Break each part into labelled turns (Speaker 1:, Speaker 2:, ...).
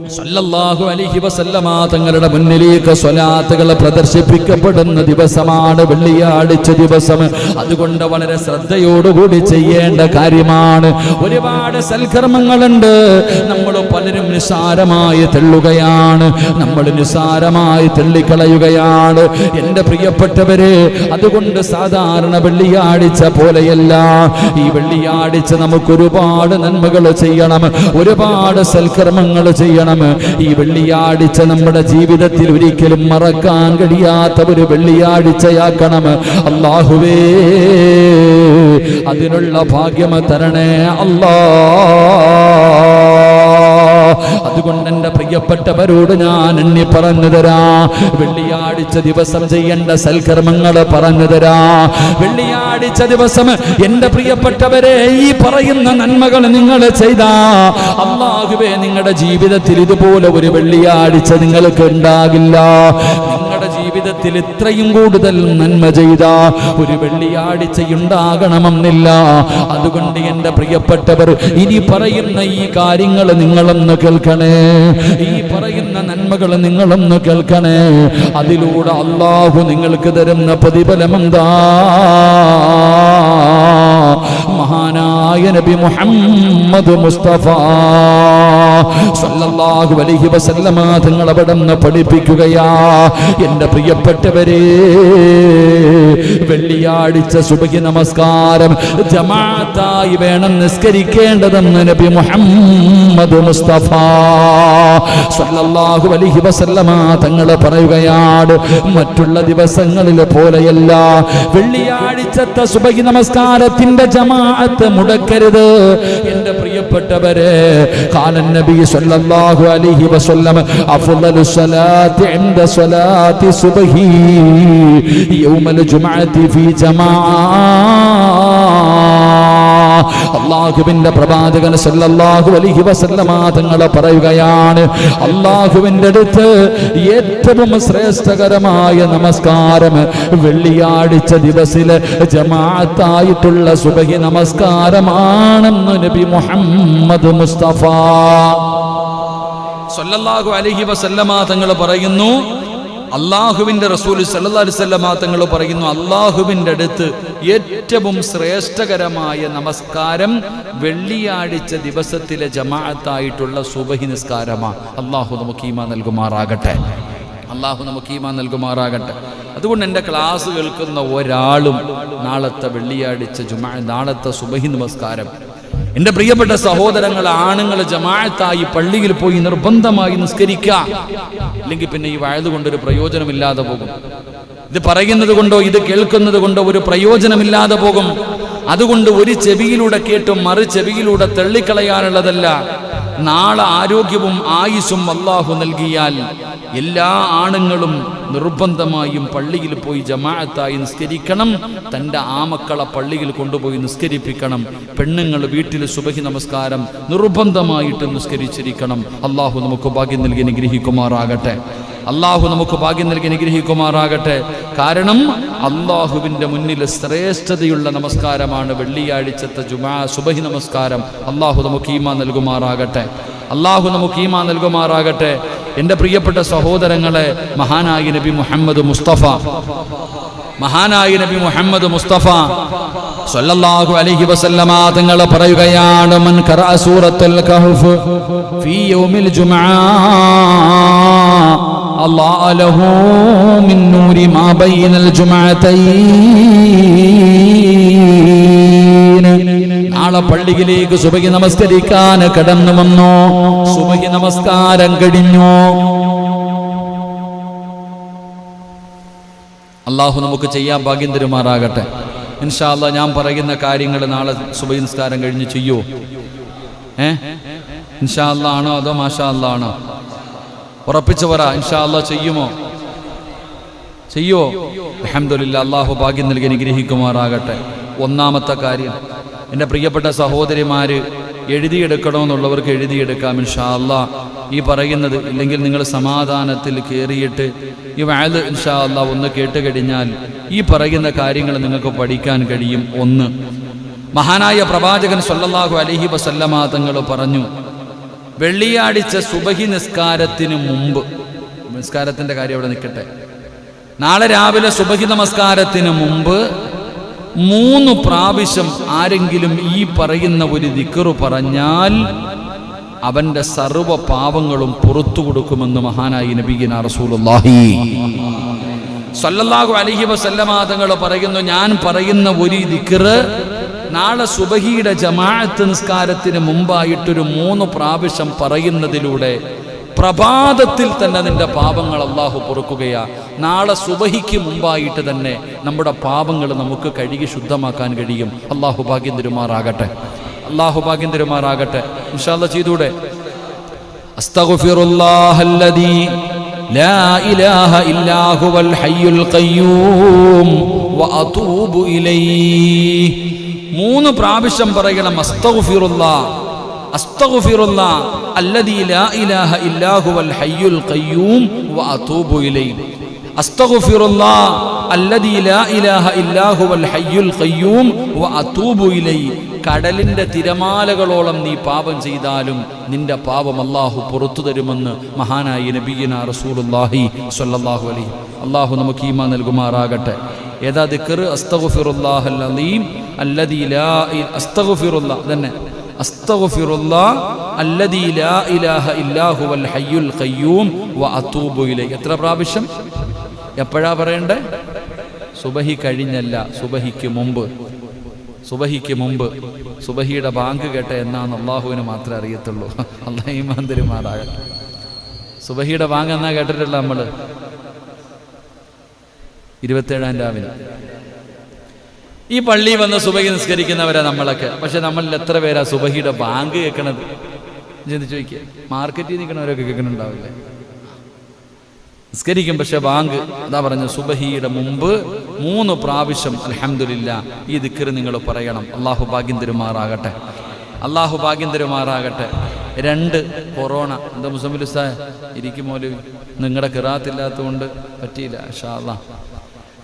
Speaker 1: സല്ലല്ലാഹു അലൈഹി വസല്ലമ തങ്ങളുടെ മുന്നിലേക്ക് സ്വലാത്തുകൾ പ്രദർശിപ്പിക്കപ്പെടുന്ന ദിവസമാണ് വെള്ളിയാഴ്ച ദിവസം. അതുകൊണ്ട് വളരെ ശ്രദ്ധയോടുകൂടി ചെയ്യേണ്ട കാര്യമാണ്. ഒരുപാട് സൽക്കർമ്മങ്ങളുണ്ട്, നമ്മൾ പലരും നിസ്സാരമായി തള്ളുകയാണ്, നമ്മൾ നിസ്സാരമായി തള്ളിക്കളയുകയാണ് എൻ്റെ പ്രിയപ്പെട്ടവരെ. അതുകൊണ്ട് സാധാരണ വെള്ളിയാഴ്ച പോലെയല്ല, ഈ വെള്ളിയാഴ്ച നമുക്ക് ഒരുപാട് നന്മകൾ ചെയ്യണം, ഒരുപാട് സൽക്കർമ്മങ്ങൾ ചെയ്യണം. ഈ വെള്ളിയാഴ്ച നമ്മുടെ ജീവിതത്തിൽ ഒരിക്കലും മറക്കാൻ കഴിയാത്ത ഒരു വെള്ളിയാഴ്ചയാക്കണം. അല്ലാഹുവേ, അതിനുള്ള ഭാഗ്യം തരണേ അല്ലാ. അതുകൊണ്ട് എൻ്റെ പ്രിയപ്പെട്ടവരോട് ഞാൻ എണ്ണി പറഞ്ഞു തരാ, വെള്ളിയാഴ്ച ദിവസം ചെയ്യേണ്ട സൽക്കർമ്മങ്ങൾ പറഞ്ഞു തരാ. വെള്ളിയാഴ്ച ദിവസം എൻ്റെ പ്രിയപ്പെട്ടവരെ ഈ പറയുന്ന നന്മകൾ നിങ്ങൾ ചെയ്താ അല്ലാഹുവേ, നിങ്ങളുടെ ജീവിതത്തിൽ ഇതുപോലെ ഒരു വെള്ളിയാഴ്ച നിങ്ങൾക്ക് ഉണ്ടാകില്ല. നിങ്ങളുടെ ജീവിതത്തിൽ ഇത്രയും കൂടുതൽ നന്മ ചെയ്ത ഒരു വെള്ളിയാഴ്ച ഉണ്ടാകണമെന്നില്ല. അതുകൊണ്ട് എൻ്റെ പ്രിയപ്പെട്ടവർ, ഇനി പറയുന്ന ഈ കാര്യങ്ങൾ നിങ്ങളൊന്ന് കേൾക്കണേ, ഈ പറയുന്ന നന്മകൾ നിങ്ങളൊന്ന് കേൾക്കണേ. അതിലൂടെ അല്ലാഹു നിങ്ങൾക്ക് തരുന്ന പ്രതിഫലം എന്താ? മഹാനായ നബി മുഹമ്മദ് മുസ്തഫ സല്ലല്ലാഹു അലൈഹി വസല്ലമ തങ്ങൾ അവിടുന്ന് പഠിപ്പിക്കുകയാ, എൻ്റെ പ്രിയപ്പെട്ടവരെ, വെള്ളിയാഴ്ച സുബഹി നമസ്കാരം ജമാഅത്തായി വേണം നിസ്കരിക്കേണ്ടതെന്ന് നബി മുഹമ്മദ് മുസ്തഫ സല്ലല്ലാഹു അലൈഹി വസല്ലമ തങ്ങൾ പറയുകയാണ്. മറ്റുള്ള ദിവസങ്ങളിൽ പോലെയല്ല, വെള്ളിയാഴ്ചത്തെ സുബഹി നമസ്കാരത്തിന്റെ ജമാഅത്ത് മുടക്കരുത്. എൻ്റെ പ്രിയപ്പെട്ടവരെ, ഖാലൻ നബി സല്ലല്ലാഹു അലൈഹി വസല്ലം അഫ്ളലു സ്വലാത്തി ഇൻദ സ്വലാത്തി സുബ്ഹി യൗമൽ ജുമുഅത്തി ഫീ ജമാഅ. അല്ലാഹുവിന്റെ പ്രവാചകൻ സല്ലല്ലാഹു അലൈഹി വസല്ലമ തങ്ങൾ പറയുകയാണ്, അല്ലാഹുവിന്റെ അടുത്ത് ഏറ്റവും ശ്രേഷ്ഠകരമായ നമസ്കാരം വെള്ളിയാഴ്ച ദിവസത്തിലെ ജമാഅത്തായിട്ടുള്ള സുബഹി നമസ്കാരമാണെന്ന് നബി മുഹമ്മദ് മുസ്തഫ സല്ലല്ലാഹു അലൈഹി വസല്ലമ തങ്ങൾ പറയുന്നു. അള്ളാഹുവിന്റെ റസൂൽ സല്ലല്ലാഹു അലൈഹി വസല്ലമ തങ്ങൾ പറയുന്നു, അള്ളാഹുവിന്റെ അടുത്ത് ഏറ്റവും ശ്രേഷ്ഠകരമായ നമസ്കാരം വെള്ളിയാഴ്ച ദിവസത്തിലെ ജമാഅത്തായിട്ടുള്ള സുബഹി നിസ്കാരമാണ്. അള്ളാഹു നമുക്ക് ഈമാൻ നൽകുമാറാകട്ടെ, അള്ളാഹു നമുക്ക് ഈമാൻ നൽകുമാറാകട്ടെ. അതുകൊണ്ട് എൻ്റെ ക്ലാസ് കേൾക്കുന്ന ഒരാളും നാളത്തെ വെള്ളിയാഴ്ച നാളത്തെ സുബഹി നമസ്കാരം, എൻ്റെ പ്രിയപ്പെട്ട സഹോദരങ്ങൾ, ആണുങ്ങൾ ജമാഅത്തായി പള്ളിയിൽ പോയി നിർബന്ധമായി നിസ്കരിക്കുക. അല്ലെങ്കിൽ പിന്നെ ഈ വയത് കൊണ്ടൊരു പ്രയോജനമില്ലാതെ പോകും. ഇത് പറയുന്നത് കൊണ്ടോ ഇത് കേൾക്കുന്നത് കൊണ്ടോ ഒരു പ്രയോജനമില്ലാതെ പോകും. അതുകൊണ്ട് ഒരു ചെവിയിലൂടെ കേട്ടും മറു ചെവിയിലൂടെ തള്ളിക്കളയാനുള്ളതല്ല. നാളെ ആരോഗ്യവും ആയുസ്സും അല്ലാഹു നൽകിയാൽ എല്ലാ ആണുങ്ങളും നിർബന്ധമായും പള്ളിയിൽ പോയി ജമാഅത്തായി നിസ്കരിക്കണം. തൻ്റെ ആമക്കളെ പള്ളിയിൽ കൊണ്ടുപോയി നിസ്കരിപ്പിക്കണം. പെണ്ണുങ്ങൾ വീട്ടിൽ സുബഹി നമസ്കാരം നിർബന്ധമായിട്ട് നിസ്കരിച്ചിരിക്കണം. അല്ലാഹു നമുക്ക് ഭാഗ്യം നൽകി അനുഗ്രഹിക്കുമാറാകട്ടെ, അല്ലാഹു നമുക്ക് ഭാഗ്യം നൽകി അനുഗ്രഹിക്കുമാറാകട്ടെ. കാരണം അല്ലാഹുവിൻ്റെ മുന്നിൽ ശ്രേഷ്ഠതയുള്ള നമസ്കാരമാണ് വെള്ളിയാഴ്ചത്തെ സുബഹി നമസ്കാരം. അല്ലാഹു നമുക്ക് ഈമാൻ നൽകുമാറാകട്ടെ, അല്ലാഹു നമുക്ക് ഈമാൻ നൽകുമാറാകട്ടെ. എൻ്റെ പ്രിയപ്പെട്ട സഹോദരങ്ങളെ, മഹാനായ നബി മുഹമ്മദ് മുസ്തഫ സല്ലല്ലാഹു അലൈഹി വസല്ലമ തങ്ങൾ പറയുകയാണ്, മൻ ഖറഅ സൂറത്തുൽ കഹ്ഫ് ഫീ യൗമിൽ ജുമുഅ അല്ലാഹു ലഹു മിൻ നൂരി മാ ബൈനൽ ജുമുഅതൈൻ. നാളെ പള്ളിയിലേക്ക് സുബഹി നമസ്കരിക്കാൻ കടന്നു വന്നു, സുബഹി നമസ്കാരം കഴിഞ്ഞു. അല്ലാഹു നമുക്ക് ചെയ്യാൻ ഭാഗ്യം തരുമാറാകട്ടെ. ഇൻഷാ അല്ലാഹ് ഞാൻ പറയുന്ന കാര്യങ്ങൾ നാളെ സുബഹി നിസ്കാരം കഴിഞ്ഞ് ചെയ്യോ? ഇൻഷാ അല്ലാഹ് ആണോ അതോ മാഷാ അല്ലാഹ് ആണോ? ഉറപ്പിച്ചു പറ, ഇൻഷാ അല്ലാഹ് ചെയ്യുമോ? ചെയ്യോ? അൽഹംദുലില്ലാഹ്, അല്ലാഹു ഭാഗ്യം നൽകി അനുഗ്രഹിക്കുമാറാകട്ടെ. ഒന്നാമത്തെ കാര്യം, എൻ്റെ പ്രിയപ്പെട്ട സഹോദരിമാർ, എഴുതിയെടുക്കണമെന്നുള്ളവർക്ക് എഴുതിയെടുക്കാം ഇൻഷാ അല്ലാഹ്. ഈ പറയുന്നത് ഇല്ലെങ്കിൽ നിങ്ങൾ സമാധാനത്തിൽ കയറിയിട്ട് ഈ വഅദ് ഇൻഷാ അല്ലാഹ് ഒന്ന് കേട്ട് കഴിഞ്ഞാൽ ഈ പറയുന്ന കാര്യങ്ങൾ നിങ്ങൾക്ക് പഠിക്കാൻ കഴിയും. ഒന്ന്, മഹാനായ പ്രവാചകൻ സല്ലല്ലാഹു അലൈഹി വസല്ലമ തങ്ങൾ പറഞ്ഞു, വെള്ളിയാഴ്ച സുബഹി നിസ്കാരത്തിന് മുമ്പ്, നിസ്കാരത്തിൻ്റെ കാര്യം അവിടെ നിൽക്കട്ടെ, നാളെ രാവിലെ സുബഹി നമസ്കാരത്തിന് മുമ്പ് 3 പ്രാവശ്യം ആരെങ്കിലും ഈ പറയുന്ന ഒരു ദിക്റ് പറഞ്ഞാൽ അവന്റെ സർവ്വ പാപങ്ങളും പുറത്തു കൊടുക്കുമെന്ന് മഹാനായി നബിയിന റസൂലുള്ളാഹി സ്വല്ലല്ലാഹു അലൈഹി വസല്ലമ തങ്ങൾ പറയുന്നു, ഞാൻ പറയുന്ന ഒരു ദിക്റ് നാളെ സുബഹിയുടെ ജമാഅത്ത് നിസ്കാരത്തിന് മുമ്പായിട്ടൊരു 3 പ്രാവശ്യം പറയുന്നതിലൂടെ പ്രഭാതത്തിൽ തന്നെ നിന്റെ പാപങ്ങൾ അള്ളാഹു പൊറുക്കുകയാ. നാളെ സുബഹിക്ക് മുമ്പായിട്ട് തന്നെ നമ്മുടെ പാപങ്ങൾ നമുക്ക് കഴുകി ശുദ്ധമാക്കാൻ കഴിയും. അള്ളാഹു ഭാഗ്യം തരുമാറാകട്ടെ, അള്ളാഹു ഭാഗ്യം തരുമാറാകട്ടെ. ഇൻഷാ അല്ലാഹ് ചെയ്തൂടെ? അസ്തഗ്ഫിറുല്ലാഹല്ലദീ ലാ ഇലാഹ ഇല്ലാ ഹുവൽ ഹയ്യുൽ ഖയ്യൂം വഅതൂബു ഇലൈഹി. 3 പ്രാവശ്യം പറയണം. അസ്തഗ്ഫിറുല്ലാഹ് അസ്തഗ്ഫിറുല്ലാഹ് അല്ലദീ ലാ ഇലാഹ ഇല്ലാ ഹുവൽ ഹയ്യുൽ ഖയ്യൂം വഅതൂബു ഇലൈഹി. അസ്തഗ്ഫിറുല്ലാഹ് അല്ലദീ ലാ ഇലാഹ ഇല്ലാ ഹുവൽ ഹയ്യുൽ ഖയ്യൂം വഅതൂബു ഇലൈഹി. കടലിന്റെ തിരമാലകളോളം നീ പാപം ചെയ്താലും നിന്റെ പാപം അല്ലാഹു പുറത്തു തരുമെന്ന് മഹാനായ നബിയിന റസൂലുള്ളാഹി സ്വല്ലല്ലാഹു അലൈഹി. അല്ലാഹു നമുക്ക് ഈമാൻ നൽകുമാറാകട്ടെ. ഏതാ ദിക്ർ? അസ്തഗ്ഫിറുല്ലാഹൽ അലീം അല്ലദീ ലാ അസ്തഗ്ഫിറുല്ലാഹ് തന്നെ അസ്തഗ്ഫിറുല്ലാഹ് അല്ലദീ ലാ ഇലാഹ ഇല്ലാ ഹുവൽ ഹയ്യുൽ ഖയ്യൂം വഅതൂബു ഇലൈഹി. എത്ര പ്രാവശ്യം? എപ്പോഴാ പറയണ്ടേ? സുബഹി കഴിഞ്ഞല്ല, സുബഹിക്ക് മുമ്പ്. സുബഹിക്ക് മുമ്പ്. സുബഹിയുടെ ബാങ്ക് കേട്ട എന്നാന്ന് അള്ളാഹുവിന് മാത്രമേ അറിയത്തുള്ളൂ. അല്ലാഹു ഈമാൻ തരുമാറാകട്ടെ. സുബഹിയുടെ ബാങ്ക് എന്നാ കേട്ടിട്ടില്ല നമ്മൾ? 27-ാം രാവിലെ. ഈ പള്ളി വന്ന് സുബഹി നിസ്കരിക്കുന്നവരാ നമ്മളൊക്കെ. പക്ഷെ നമ്മളിൽ എത്ര പേരാ സുബഹിയുടെ ബാങ്ക് കേൾക്കണത്? ചിന്തിച്ച് ചോദിക്കുക. മാർക്കറ്റിൽ നിൽക്കണവരൊക്കെ കേൾക്കണുണ്ടാവില്ലേ? നിസ്കരിക്കും, പക്ഷെ ബാങ്ക് അതാ പറഞ്ഞു സുബഹിയുടെ മുമ്പ് 3 പ്രാവശ്യം അൽഹംദുലില്ലാഹ് ഈ ദിക്റ് നിങ്ങൾ പറയണം. അള്ളാഹു ഭാഗ്യം തരുമാറാകട്ടെ, അള്ളാഹു ഭാഗ്യം തരുമാറാകട്ടെ. 2 കൊറോണ. എന്താ മുസമ്മിൽ ഉസ്താദ് ഇരിക്കും മൗലവി, നിങ്ങളുടെ ഖിറാഅത്തില്ലാത്തതുകൊണ്ട് പറ്റിയില്ല. ഇൻഷാ അല്ലാഹ്.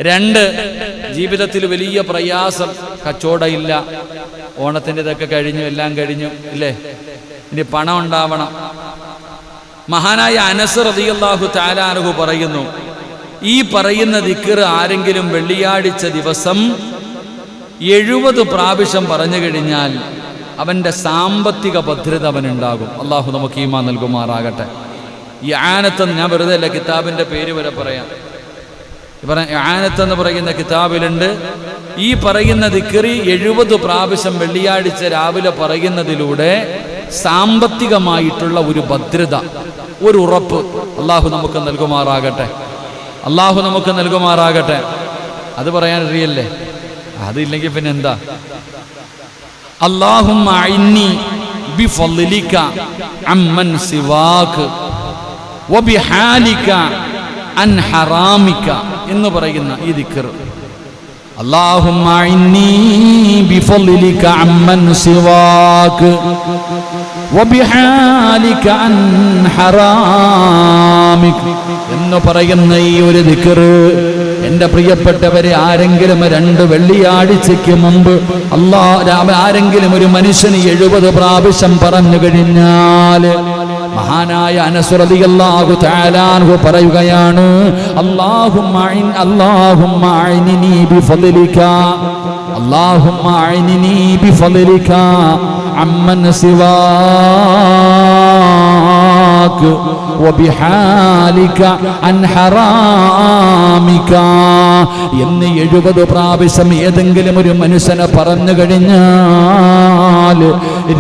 Speaker 1: 2 ജീവിതത്തിൽ വലിയ പ്രയാസം, കച്ചവടമില്ല, ഓണത്തിൻ്റെ ഇതൊക്കെ കഴിഞ്ഞു, എല്ലാം കഴിഞ്ഞു ഇല്ലേ, ഇനി പണം ഉണ്ടാവണം. മഹാനായ അനസ് റളിയല്ലാഹു തആല അൻഹു പറയുന്നു, ഈ പറയുന്ന ദിക്ർ ആരെങ്കിലും വെള്ളിയാഴ്ച ദിവസം 70 പ്രാവശ്യം പറഞ്ഞു കഴിഞ്ഞാൽ അവൻ്റെ സാമ്പത്തിക ഭദ്രത അവനുണ്ടാകും. അള്ളാഹു നമുക്ക് ഈമാൻ നൽകുമാറാകട്ടെ. ഈ ആനത്ത് ഞാൻ വെറുതെ അല്ല, കിതാബിൻ്റെ പേര് വരെ പറയാം. ആനത്ത് എന്ന് പറയുന്ന കിതാബിലുണ്ട്. ഈ പറയുന്ന ദിക്ർ 70 പ്രാവശ്യം വെള്ളിയാഴ്ച രാവിലെ പറയുന്നതിലൂടെ സാമ്പത്തികമായിട്ടുള്ള ഒരു ഭദ്രത, ഒരു ഉറപ്പ് അള്ളാഹു നമുക്ക് നൽകുമാറാകട്ടെ, അള്ളാഹു നമുക്ക് നൽകുമാറാകട്ടെ. അത് പറയാൻ അറിയല്ലേ? അതില്ലെങ്കിൽ പിന്നെ എന്താ? അല്ലാഹുമ്മ അഇന്നി ബിഫളിക അമ്മൻ സിവാക വബിഹാലിക അൻ ഹറാമിക എന്ന് പറയുന്ന ഈ ദിക്ർ. അല്ലാഹുമ്മ അഇന്നി ബിഫളിക അമ്മൻ സിവാക വബിഹാലിക അൻ ഹറാമിക എന്ന് പറയുന്ന ഈ ഒരു ദിക്ർ എൻ്റെ പ്രിയപ്പെട്ടവരെ, ആരെങ്കിലും 2 വെള്ളിയാഴ്ചയ്ക്ക് മുമ്പ് ആരെങ്കിലും ഒരു മനുഷ്യന് 70 പ്രാവശ്യം പറഞ്ഞു കഴിഞ്ഞാൽ മഹാനായ അനസ് റളിയല്ലാഹു തആല അൻഹു പറയുകയാണ്, അല്ലാഹുമ്മ അഇന്നി ബിഫളിക അല്ലാഹുമ്മ അഇന്നി ബിഫളിക അമ്മൻ സിവാക വബിഹാലിക അൻ ഹറാമിക എന്ന് 70 പ്രാവശ്യം ഏതെങ്കിലും ഒരു മനുഷ്യനെ പറഞ്ഞു കഴിഞ്ഞാൽ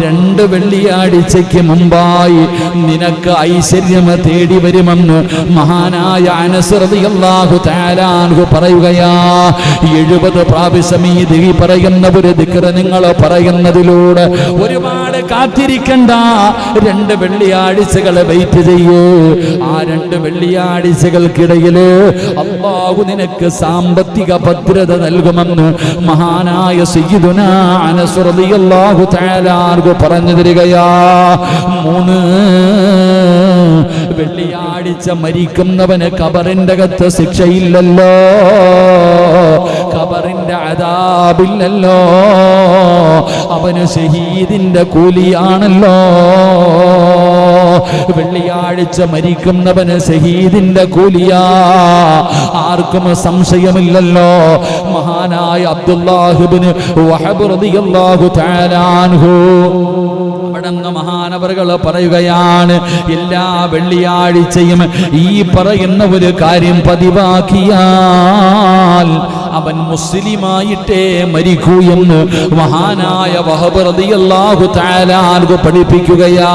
Speaker 1: 2 വെള്ളിയാഴ്ചയ്ക്ക് മുമ്പായി നിനക്ക് ഐശ്വര്യം തേടി വരുമെന്ന് മഹാനായ അനസ് റളിയല്ലാഹു തആല അൻഹു പറയുകയാ. 70 പ്രാവശ്യം ഈ പറയുന്ന ഒരു ദിക്ർ നിങ്ങൾ പറയുന്നതിലൂടെ ഒരുപാട് കാത്തിരിക്കണ്ട. 2 വെള്ളിയാഴ്ചകൾ വെയിറ്റ് ചെയ്യൂ. ആ 2 വെള്ളിയാഴ്ചകൾക്കിടയിൽ അല്ലാഹു നിനക്ക് സാമ്പത്തിക ഭദ്രത നൽകുമെന്ന് മഹാനായ സയ്യിദുനാ അനസ് റളിയല്ലാഹു തആല അൻഹു പറഞ്ഞു തരികയാ. 3 വെള്ളിയാഴ്ച മരിക്കുന്നവന് ഖബറിന്റെ അകത്ത് ശിക്ഷയില്ലല്ലോ, ഖബറിന്റെ അദാബില്ലല്ലോ, അവന് ഷഹീദിന്റെ കൂലിയാണല്ലോ. വെള്ളിയാഴ്ച മരിക്കുന്നവന് ഷഹീദിന്റെ കൂലിയാ, ആർക്കും സംശയമില്ലല്ലോ. മഹാനായ അബ്ദുല്ലാഹ് ഇബ്നു വഹബ് റളിയല്ലാഹു തആല അൻഹു അവിടുന്ന് മഹാനവറുകൾ പറയുകയാണ്, എല്ലാ വെള്ളിയാഴ്ചയും ഈ പറയുന്ന ഒരു കാര്യം പതിവാക്കിയാൽ അവൻ മുസ്ലിമായിട്ടേ മരിക്കൂ എന്ന് മഹാനായ വഹബ് റളിയല്ലാഹു തആല അൻഹു പഠിപ്പിക്കുകയാ.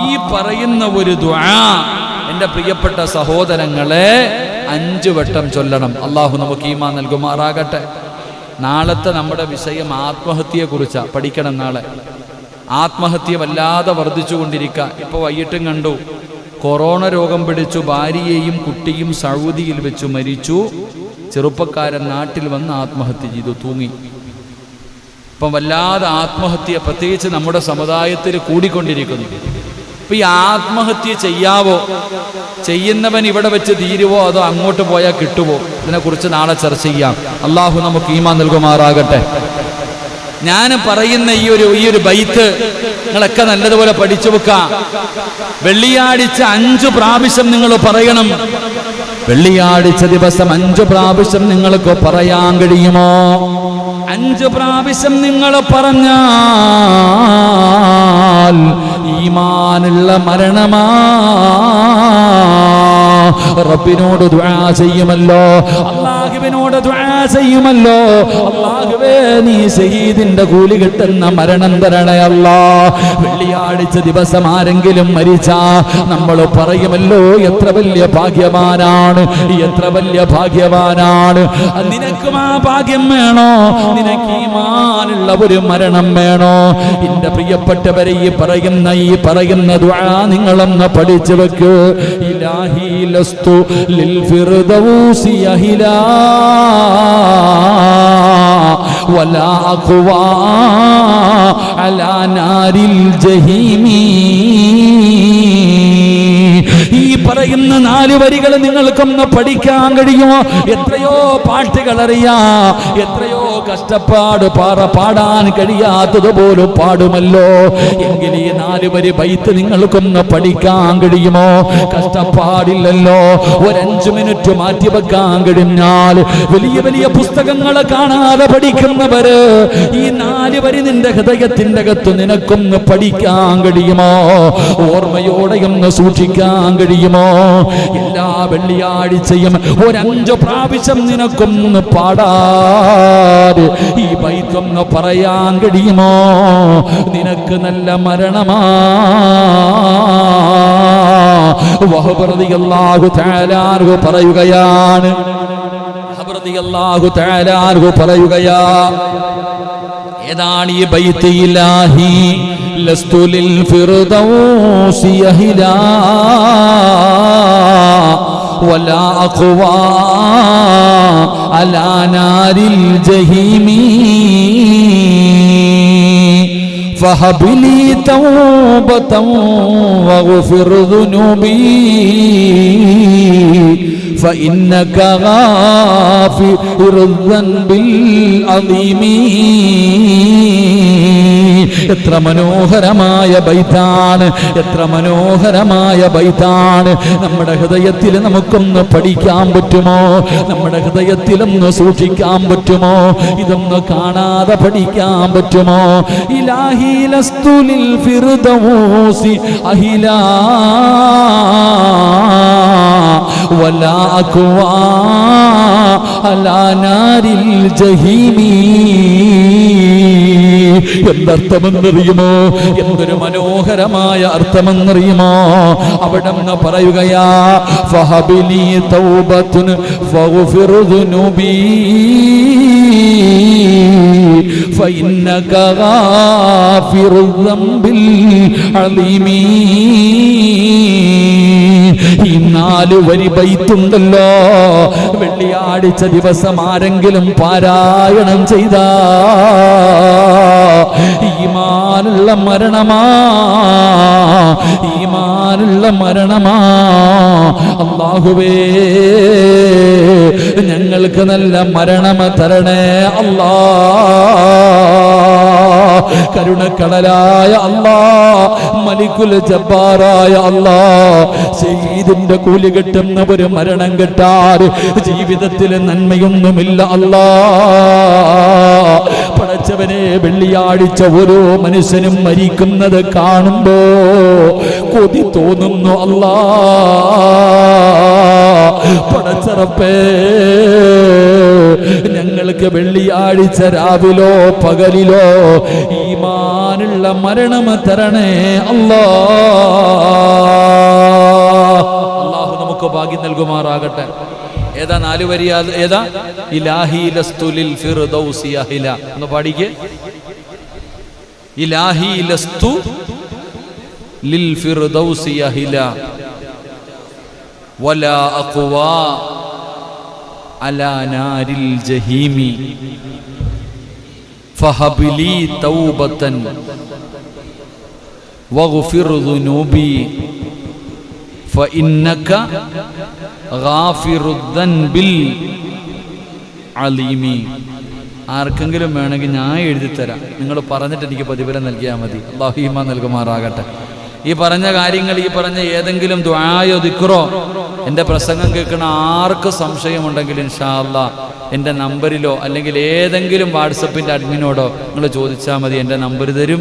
Speaker 1: ഈ പറയുന്ന ഒരു ദുആ എൻ്റെ പ്രിയപ്പെട്ട സഹോദരങ്ങളെ 5 വട്ടം ചൊല്ലണം. അള്ളാഹു നമുക്ക് ഈമാൻ നൽകുമാറാകട്ടെ. നാളത്തെ നമ്മുടെ വിഷയം ആത്മഹത്യയെക്കുറിച്ചാണ്. പഠിക്കണം. നാളെ ആത്മഹത്യ വല്ലാതെ വർദ്ധിച്ചുകൊണ്ടിരിക്കുക. ഇപ്പോൾ വൈകിട്ടും കണ്ടു, കൊറോണ രോഗം പിടിച്ചു ഭാര്യയെയും കുട്ടിയും സൗദിയിൽ വെച്ച് മരിച്ചു. ചെറുപ്പക്കാരൻ നാട്ടിൽ വന്ന് ആത്മഹത്യ ചെയ്തു, തൂങ്ങി. ഇപ്പം വല്ലാതെ ആത്മഹത്യ പ്രത്യേകിച്ച് നമ്മുടെ സമുദായത്തിൽ കൂടിക്കൊണ്ടിരിക്കുന്നു. ഇപ്പം ഈ ആത്മഹത്യ ചെയ്യാവോ, ചെയ്യുന്നവൻ ഇവിടെ വെച്ച് തീരുവോ, അതോ അങ്ങോട്ട് പോയാൽ കിട്ടുവോ? ഇതിനെക്കുറിച്ച് നാളെ ചർച്ച ചെയ്യാം. അള്ളാഹു നമുക്ക് ഈമാൻ നൽകുമാറാകട്ടെ. ഞാൻ പറയുന്ന ഈ ഒരു ബൈത്ത് നിങ്ങളൊക്കെ നല്ലതുപോലെ പഠിച്ചു വെക്കാം. വെള്ളിയാഴ്ച 5 പ്രാവശ്യം നിങ്ങൾ പറയണം. വെള്ളിയാഴ്ച ദിവസം 5 പ്രാവശ്യം നിങ്ങൾക്ക് പറയാൻ കഴിയുമോ? 5 പ്രാവശ്യം നിങ്ങൾ പറഞ്ഞാൽ ഈമാനുള്ള മരണമാ. റബ്ബിനോട് ദുആ ചെയ്യുമല്ലോ, അല്ലാഹുവിനോട് ദുആ ചെയ്യുമല്ലോ, അല്ലാഹുവേ നീ ഷഹീദിന്റെ കൂലി കിട്ടുന്ന മരണം തരണേ അല്ലാഹ്. വെള്ളിയാഴ്ച ദിവസം ആരെങ്കിലും മരിച്ചാ നമ്മൾ പറയുമല്ലോ, എത്ര വലിയ ഭാഗ്യവാനാണ്, എത്ര വലിയ ഭാഗ്യവാനാണ്. നിനക്കും ആ ഭാഗ്യം വേണോ? നിനക്ക് ഈമാനുള്ള ഒരു മരണം വേണോ? എന്റെ പ്രിയപ്പെട്ടവരെ, ഈ പറയുന്ന ദുആ നിങ്ങളൊന്ന് പഠിച്ചു വെക്കൂ. ഇലാഹി ലസ്തു ലിൽ ഫിർദൗസി അഹിലാ വലാ അഖ്വാ അലാ നാരിൽ ജഹീമി. ഈ പറയുന്ന 4 വരികൾ നിങ്ങൾക്കൊന്ന് പഠിക്കാൻ കഴിയുമോ? എത്രയോ പാട്ടുകൾ അറിയാം, എത്രയോ കഷ്ടപ്പാട് പാടാൻ കഴിയാത്തതുപോലും പാടുമല്ലോ. എങ്കിൽ ഈ 4 വരി ബൈത്ത് നിങ്ങൾക്കൊന്ന് പഠിക്കാൻ കഴിയുമോ? കഷ്ടപ്പാടില്ലല്ലോ. ഒരു 5 മിനിറ്റ് മാറ്റിവെക്കാൻ കഴിഞ്ഞാൽ വലിയ വലിയ പുസ്തകങ്ങൾ കാണാതെ പഠിക്കുന്നവര് ഈ 4 വരി നിന്റെ ഹൃദയത്തിന്റെ അകത്ത് നിനക്കൊന്ന് പഠിക്കാൻ കഴിയുമോ? ഓർമ്മയോടെയൊന്ന് സൂക്ഷിക്കാൻ കഴിയുമോ? എല്ലാ വെള്ളിയാഴ്ചയും ഒരു 5 പ്രാവശ്യം നിനക്കൊന്ന് പാടാതെ ഈ ബൈത്തൊന്ന് പറയാൻ കഴിയുമോ? നിനക്ക് നല്ല മരണമാ. വഹബ് റളിയല്ലാഹു തആല അൻഹു പറയുകയാണ്, വഹബ് റളിയല്ലാഹു തആല അൻഹു പറയുകയാ, ഏതാണ് ഈ ബൈത്ത്? ഇലാഹി ലസ്തു ലിൽ ഫിർദൗസി അഹിലാ വലാ അഖ്വാ അലാ നാരിൽ ജഹീമി فهب لي توبة واغفر ذنوبي فإنك غافر الذنب العظيم. എത്ര മനോഹരമായ ബൈത്താണ്, എത്ര മനോഹരമായ ബൈത്താണ്. നമ്മുടെ ഹൃദയത്തിൽ നമുക്കൊന്ന് പഠിക്കാൻ പറ്റുമോ? നമ്മുടെ ഹൃദയത്തിലൊന്ന് സൂക്ഷിക്കാൻ പറ്റുമോ? ഇതൊന്ന് കാണാതെ പഠിക്കാൻ പറ്റുമോ? ഇലാഹി ലസ്തു ലിൽ ഫിർദൗസി അഹിലാ വലാ അഖ്വാ അലാ നാരിൽ ജഹീമി. എന്തർത്ഥമെന്നറിയുമോ? എന്തൊരു മനോഹരമായ അർത്ഥമെന്നറിയുമോ? അവിടെ നിന്ന് പറയുകയാ, ഫഹബിലി തൗബത്തുൻ ഫഗ്ഫിർ ദുനൂബി ഫഇന്നക ഗാഫിറു ദംബിൽ അലീമി. ഈ 4 വരി ബൈത്തുണ്ടല്ലോ, വെള്ളിയാഴ്ച ദിവസം ആരെങ്കിലും പാരായണം ചെയ്താൽ ഈമാനുള്ള മരണമാ, ഈമാനുള്ള മരണമാ. അല്ലാഹുവേ ഞങ്ങൾക്ക് നല്ല മരണം തരണേ അല്ലാ. കരുണക്കടലായ അല്ലാ, മലിക്കുൽ ജബ്ബാറായ അല്ലാ, ശഹീദിന്റെ കൂലി കിട്ടുന്ന ഒരു മരണം കിട്ടാറ് ജീവിതത്തിൽ നന്മയൊന്നുമില്ല അല്ലാ. പടച്ചവനെ, വെള്ളിയാഴ്ച ഓരോ മനുഷ്യനും മരിക്കുന്നത് കാണുമ്പോ കൊതി തോന്നുന്നു അല്ലാ. പടച്ചറപ്പേ, ഞങ്ങൾക്ക് വെള്ളിയാഴ്ച രാവിലോ പകലിലോ ഈമാനുള്ള മരണം തരണേ അല്ലാ. അല്ലാഹു നമുക്ക് ഭാഗ്യം നൽകുമാറാകട്ടെ. ഏതാ 4 വരി? ഏതാ? ഇലാഹി ലസ്തു ലിൽ ഫിർദൗസി അഹില. ഒന്ന് പാടിക്കേ. ഇലാഹി ലസ്തു ലിൽ ഫിർദൗസി അഹില വലാ അഖ്വാ അലാ നാരിൽ ജഹീമി ഫഹബ്ലി തൗബതൻ വഗ്ഫിർ ദുനൂബി ഫഇന്നക ഗാഫിറുദ് ദൻബിൽ അലീമി. ആർക്കെങ്കിലും വേണമെങ്കിൽ ഞാൻ എഴുതിത്തരാം, നിങ്ങൾ പറഞ്ഞിട്ട് എനിക്ക് പ്രതിഫലം നൽകിയാൽ മതി. അല്ലാഹു ഈമാൻ നൽകുമാറാകട്ടെ. ഈ പറഞ്ഞ കാര്യങ്ങൾ, ഈ പറഞ്ഞ ഏതെങ്കിലും ദുആയോ ദിക്റോ എൻ്റെ പ്രസംഗം കേൾക്കുന്ന ആർക്ക് സംശയമുണ്ടെങ്കിൽ ഇൻഷാ അല്ലാഹ് എൻ്റെ നമ്പറിലോ അല്ലെങ്കിൽ ഏതെങ്കിലും വാട്സപ്പിൻ്റെ അഡ്മിനോടോ നിങ്ങൾ ചോദിച്ചാൽ മതി. എൻ്റെ നമ്പർ തരും.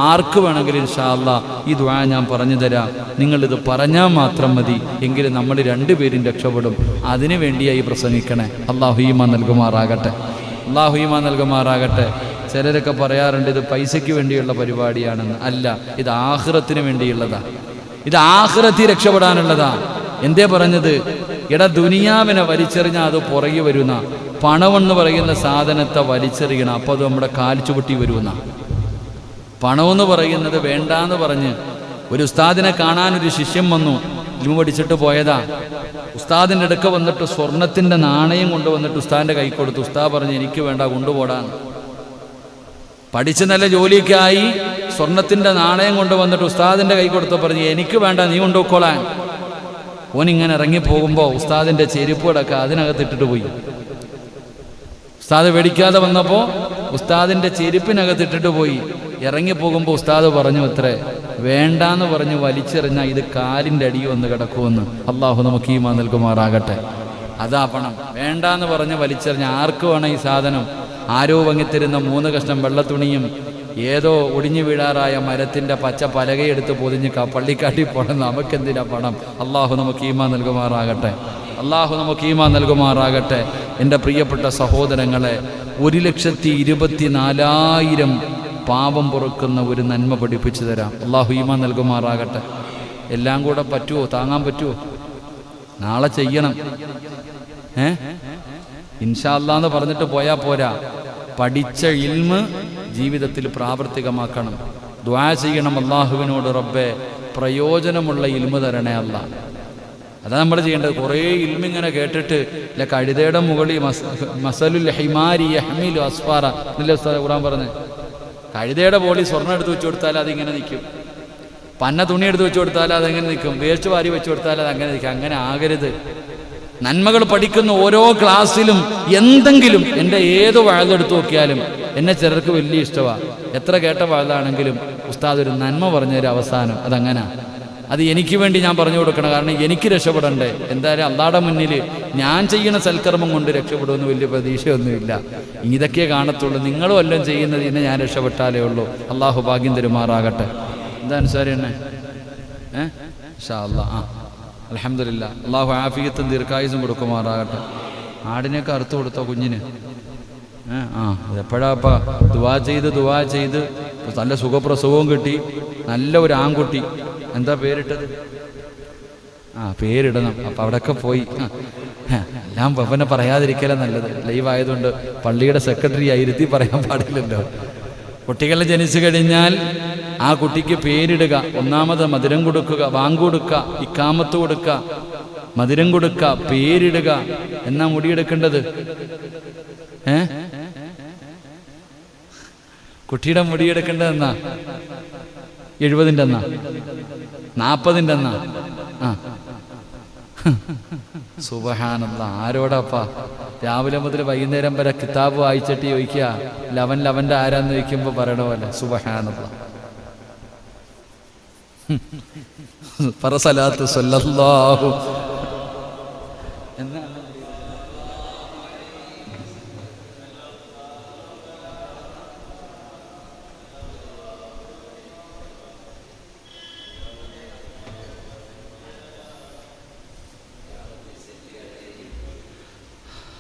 Speaker 1: ആർക്ക് വേണമെങ്കിലും ഇൻഷാ അല്ലാഹ് ഈ ദുആ ഞാൻ പറഞ്ഞു തരാം. നിങ്ങളിത് പറഞ്ഞാൽ മാത്രം മതി, എങ്കിലും നമ്മൾ 2 പേരും രക്ഷപ്പെടും. അതിനു വേണ്ടിയായി പ്രസംഗിക്കണേ. അല്ലാഹു ഈമാൻ നൽകുമാറാകട്ടെ. അല്ലാഹു ഈമാൻ നൽകുമാറാകട്ടെ. ചിലരൊക്കെ പറയാറുണ്ട് ഇത് പൈസയ്ക്ക് വേണ്ടിയുള്ള പരിപാടിയാണെന്ന്. അല്ല, ഇത് ആഖിറത്തിന് വേണ്ടിയുള്ളതാ. ഇത് ആഖിറത്തിൽ രക്ഷപ്പെടാനുള്ളതാ. എന്തേ പറഞ്ഞത്? എടാ, ദുനിയാവിനെ വലിച്ചെറിഞ്ഞാൽ അത് പുറകെ വരുന്ന പണമെന്ന് പറയുന്ന സാധനത്തെ വലിച്ചെറിയണം, അപ്പോൾ അത് നമ്മുടെ കാൽച്ചുവട്ടി വരുന്ന. പണമെന്ന് പറയുന്നത് വേണ്ടാന്ന് പറഞ്ഞ് ഒരു ഉസ്താദിനെ കാണാനൊരു ശിഷ്യൻ വന്നു, ഇൽമു പഠിച്ചിട്ട് പോയതാ. ഉസ്താദിൻ്റെ അടുക്ക വന്നിട്ട് സ്വർണത്തിൻ്റെ നാണയം കൊണ്ടുവന്നിട്ട് ഉസ്താദിൻ്റെ കൈ കൊടുത്തു. ഉസ്താദ് പറഞ്ഞു എനിക്ക് വേണ്ട, കൊണ്ടുപോടാന്ന്. പഠിച്ച് നല്ല ജോലിക്കായി സ്വർണത്തിൻ്റെ നാണയം കൊണ്ടുവന്നിട്ട് ഉസ്താദിൻ്റെ കൈ കൊടുത്തു. പറഞ്ഞു എനിക്ക് വേണ്ട, നീ കൊണ്ടുപോയിക്കോളാൻ. ഓനിങ്ങനെ ഇറങ്ങിപ്പോകുമ്പോൾ ഉസ്താദിൻ്റെ ചെരുപ്പുകളൊക്കെ അതിനകത്തിട്ടിട്ട് പോയി. ഉസ്താദ് മേടിക്കാതെ വന്നപ്പോൾ ഉസ്താദിൻ്റെ ചെരുപ്പിനകത്തിട്ടിട്ട് പോയി. ഇറങ്ങിപ്പോകുമ്പോൾ ഉസ്താദ് പറഞ്ഞു അത്രേ, വേണ്ടാന്ന് പറഞ്ഞ് വലിച്ചെറിഞ്ഞാൽ ഇത് കാലിൻ്റെ അടി വന്ന് കിടക്കുമെന്ന്. അള്ളാഹു നമുക്ക് ഈമാൻ നൽകുമാറാകട്ടെ. അതാ പണം. വേണ്ടാന്ന് പറഞ്ഞ് വലിച്ചെറിഞ്ഞ ആർക്ക് വേണം ഈ സാധനം? ആരോ വാങ്ങിത്തരുന്ന 3 കഷ്ണം വെള്ളത്തുണിയും ഏതോ ഒടിഞ്ഞു വീഴാറായ മരത്തിൻ്റെ പച്ച പലകയെടുത്ത് പൊതിഞ്ഞ് പള്ളിക്കാട്ടി പോണം. നമുക്കെന്തിനാ പണം? അള്ളാഹു നമുക്ക് ഈമാൻ നൽകുമാറാകട്ടെ. അള്ളാഹു നമുക്ക് ഈമാൻ നൽകുമാറാകട്ടെ. എൻ്റെ പ്രിയപ്പെട്ട സഹോദരങ്ങളെ, 1,24,000 പാപം പൊറുക്കുന്ന ഒരു നന്മ പഠിപ്പിച്ചു തരാം. അള്ളാഹു ഈമാൻ നൽകുമാറാകട്ടെ. എല്ലാം കൂടെ പറ്റുമോ? താങ്ങാൻ പറ്റുമോ? നാളെ ചെയ്യണം. ഇൻഷാ അല്ലാഹ് എന്ന് പറഞ്ഞിട്ട് പോയാൽ പോരാ. പഠിച്ച ഇൽമ് ജീവിതത്തിൽ പ്രാവർത്തികമാക്കണം. ദുആ ചെയ്യണം അള്ളാഹുവിനോട്, റബ്ബേ പ്രയോജനമുള്ള ഇൽമ് തരണേ അല്ലാഹ്. അതാണ് നമ്മൾ ചെയ്യേണ്ടത്. കുറേ ഇൽമിങ്ങനെ കേട്ടിട്ട് കഴുതയുടെ മുകളിൽ മസലുൽ ഹിമാരി യഹ്മിലു അസ്ഫാറ എന്നല്ലേ ഉസ്താദ് ഖുർആൻ പറഞ്ഞത്. കഴുതയുടെ ബോളി സ്വർണ്ണം എടുത്ത് വെച്ച് കൊടുത്താൽ അതിങ്ങനെ നിൽക്കും. പന്ന തുണി എടുത്ത് വെച്ച് കൊടുത്താൽ അതെങ്ങനെ നിൽക്കും. വേസ്റ്റ് വാരി വെച്ച് കൊടുത്താൽ അതങ്ങനെ നിൽക്കും. അങ്ങനെ ആകരുത്. നന്മകൾ പഠിക്കുന്ന ഓരോ ക്ലാസ്സിലും എന്തെങ്കിലും, എൻ്റെ ഏത് വാഴെടുത്ത് നോക്കിയാലും എന്നെ ചിലർക്ക് വലിയ ഇഷ്ടമാണ്. എത്ര കേട്ട വാഴാണെങ്കിലും ഉസ്താദ് ഒരു നന്മ പറഞ്ഞൊരു അവസാനം അതങ്ങനെ. അത് എനിക്ക് വേണ്ടി ഞാൻ പറഞ്ഞു കൊടുക്കണം. കാരണം എനിക്ക് രക്ഷപ്പെടണ്ടേ. എന്തായാലും അള്ളാഹുടെ മുന്നിൽ ഞാൻ ചെയ്യുന്ന സൽക്കർമ്മം കൊണ്ട് രക്ഷപ്പെടുമെന്ന് വലിയ പ്രതീക്ഷയൊന്നുമില്ല. ഇതൊക്കെ കാണത്തുള്ളൂ. നിങ്ങളും എല്ലാം ചെയ്യുന്നത് ഇന്ന് ഞാൻ രക്ഷപ്പെട്ടാലേ ഉള്ളൂ. അള്ളാഹു ഭാഗ്യം തരുമാറാകട്ടെ. എന്താ അനുസാരി എന്നെ ഇൻഷാ അല്ലാഹ്. അൽഹംദുലില്ലാ. അള്ളാഹു ആഫിയത്തും ദീർഘായുസും കൊടുക്കുമാറാകട്ടെ. ആടിനെയൊക്കെ അറുത്ത് കൊടുത്തോ കുഞ്ഞിന്? എപ്പോഴാപ്പ ദുആ ചെയ്ത് നല്ല സുഖപ്രസവവും കിട്ടി. നല്ല ഒരു ആൺകുട്ടി. എന്താ പേരിട്ടത്? പേരിടണം. അപ്പം അവിടെയൊക്കെ പോയി എല്ലാം പപ്പനെ പറയാതിരിക്കലേ നല്ലത്. ലൈവായതുകൊണ്ട് പള്ളിയുടെ സെക്രട്ടറി ഇരുത്തി പറയാൻ പാടില്ലല്ലോ. കുട്ടികൾ ജനിച്ചു കഴിഞ്ഞാൽ ആ കുട്ടിക്ക് പേരിടുക. ഒന്നാമത് മധുരം കൊടുക്കുക, വാങ്കൊടുക്കുക, ഇക്കാമത്ത് കൊടുക്കുക, മധുരം കൊടുക്കുക, പേരിടുക. എന്നാ മുടിയെടുക്കേണ്ടത്? കുട്ടിയുടെ മുടിയെടുക്കേണ്ടതെന്നാ 70ൻ്റെ എന്നാ 40ൻ്റെ എന്നാ? സുബ്ഹാനല്ലാഹ്. ആരോടപ്പാ രാവിലെ മുതൽ വൈകുന്നേരം വരെ കിതാബ് വായിച്ചിട്ട് ചോദിക്കുക ലവൻ്റെ ആരാന്ന് ചോദിക്കുമ്പോ പറയണ പോലെ സുബ്ഹാനല്ലാഹ്. പറസലാത്ത് സല്ലല്ലാഹു എന്നാ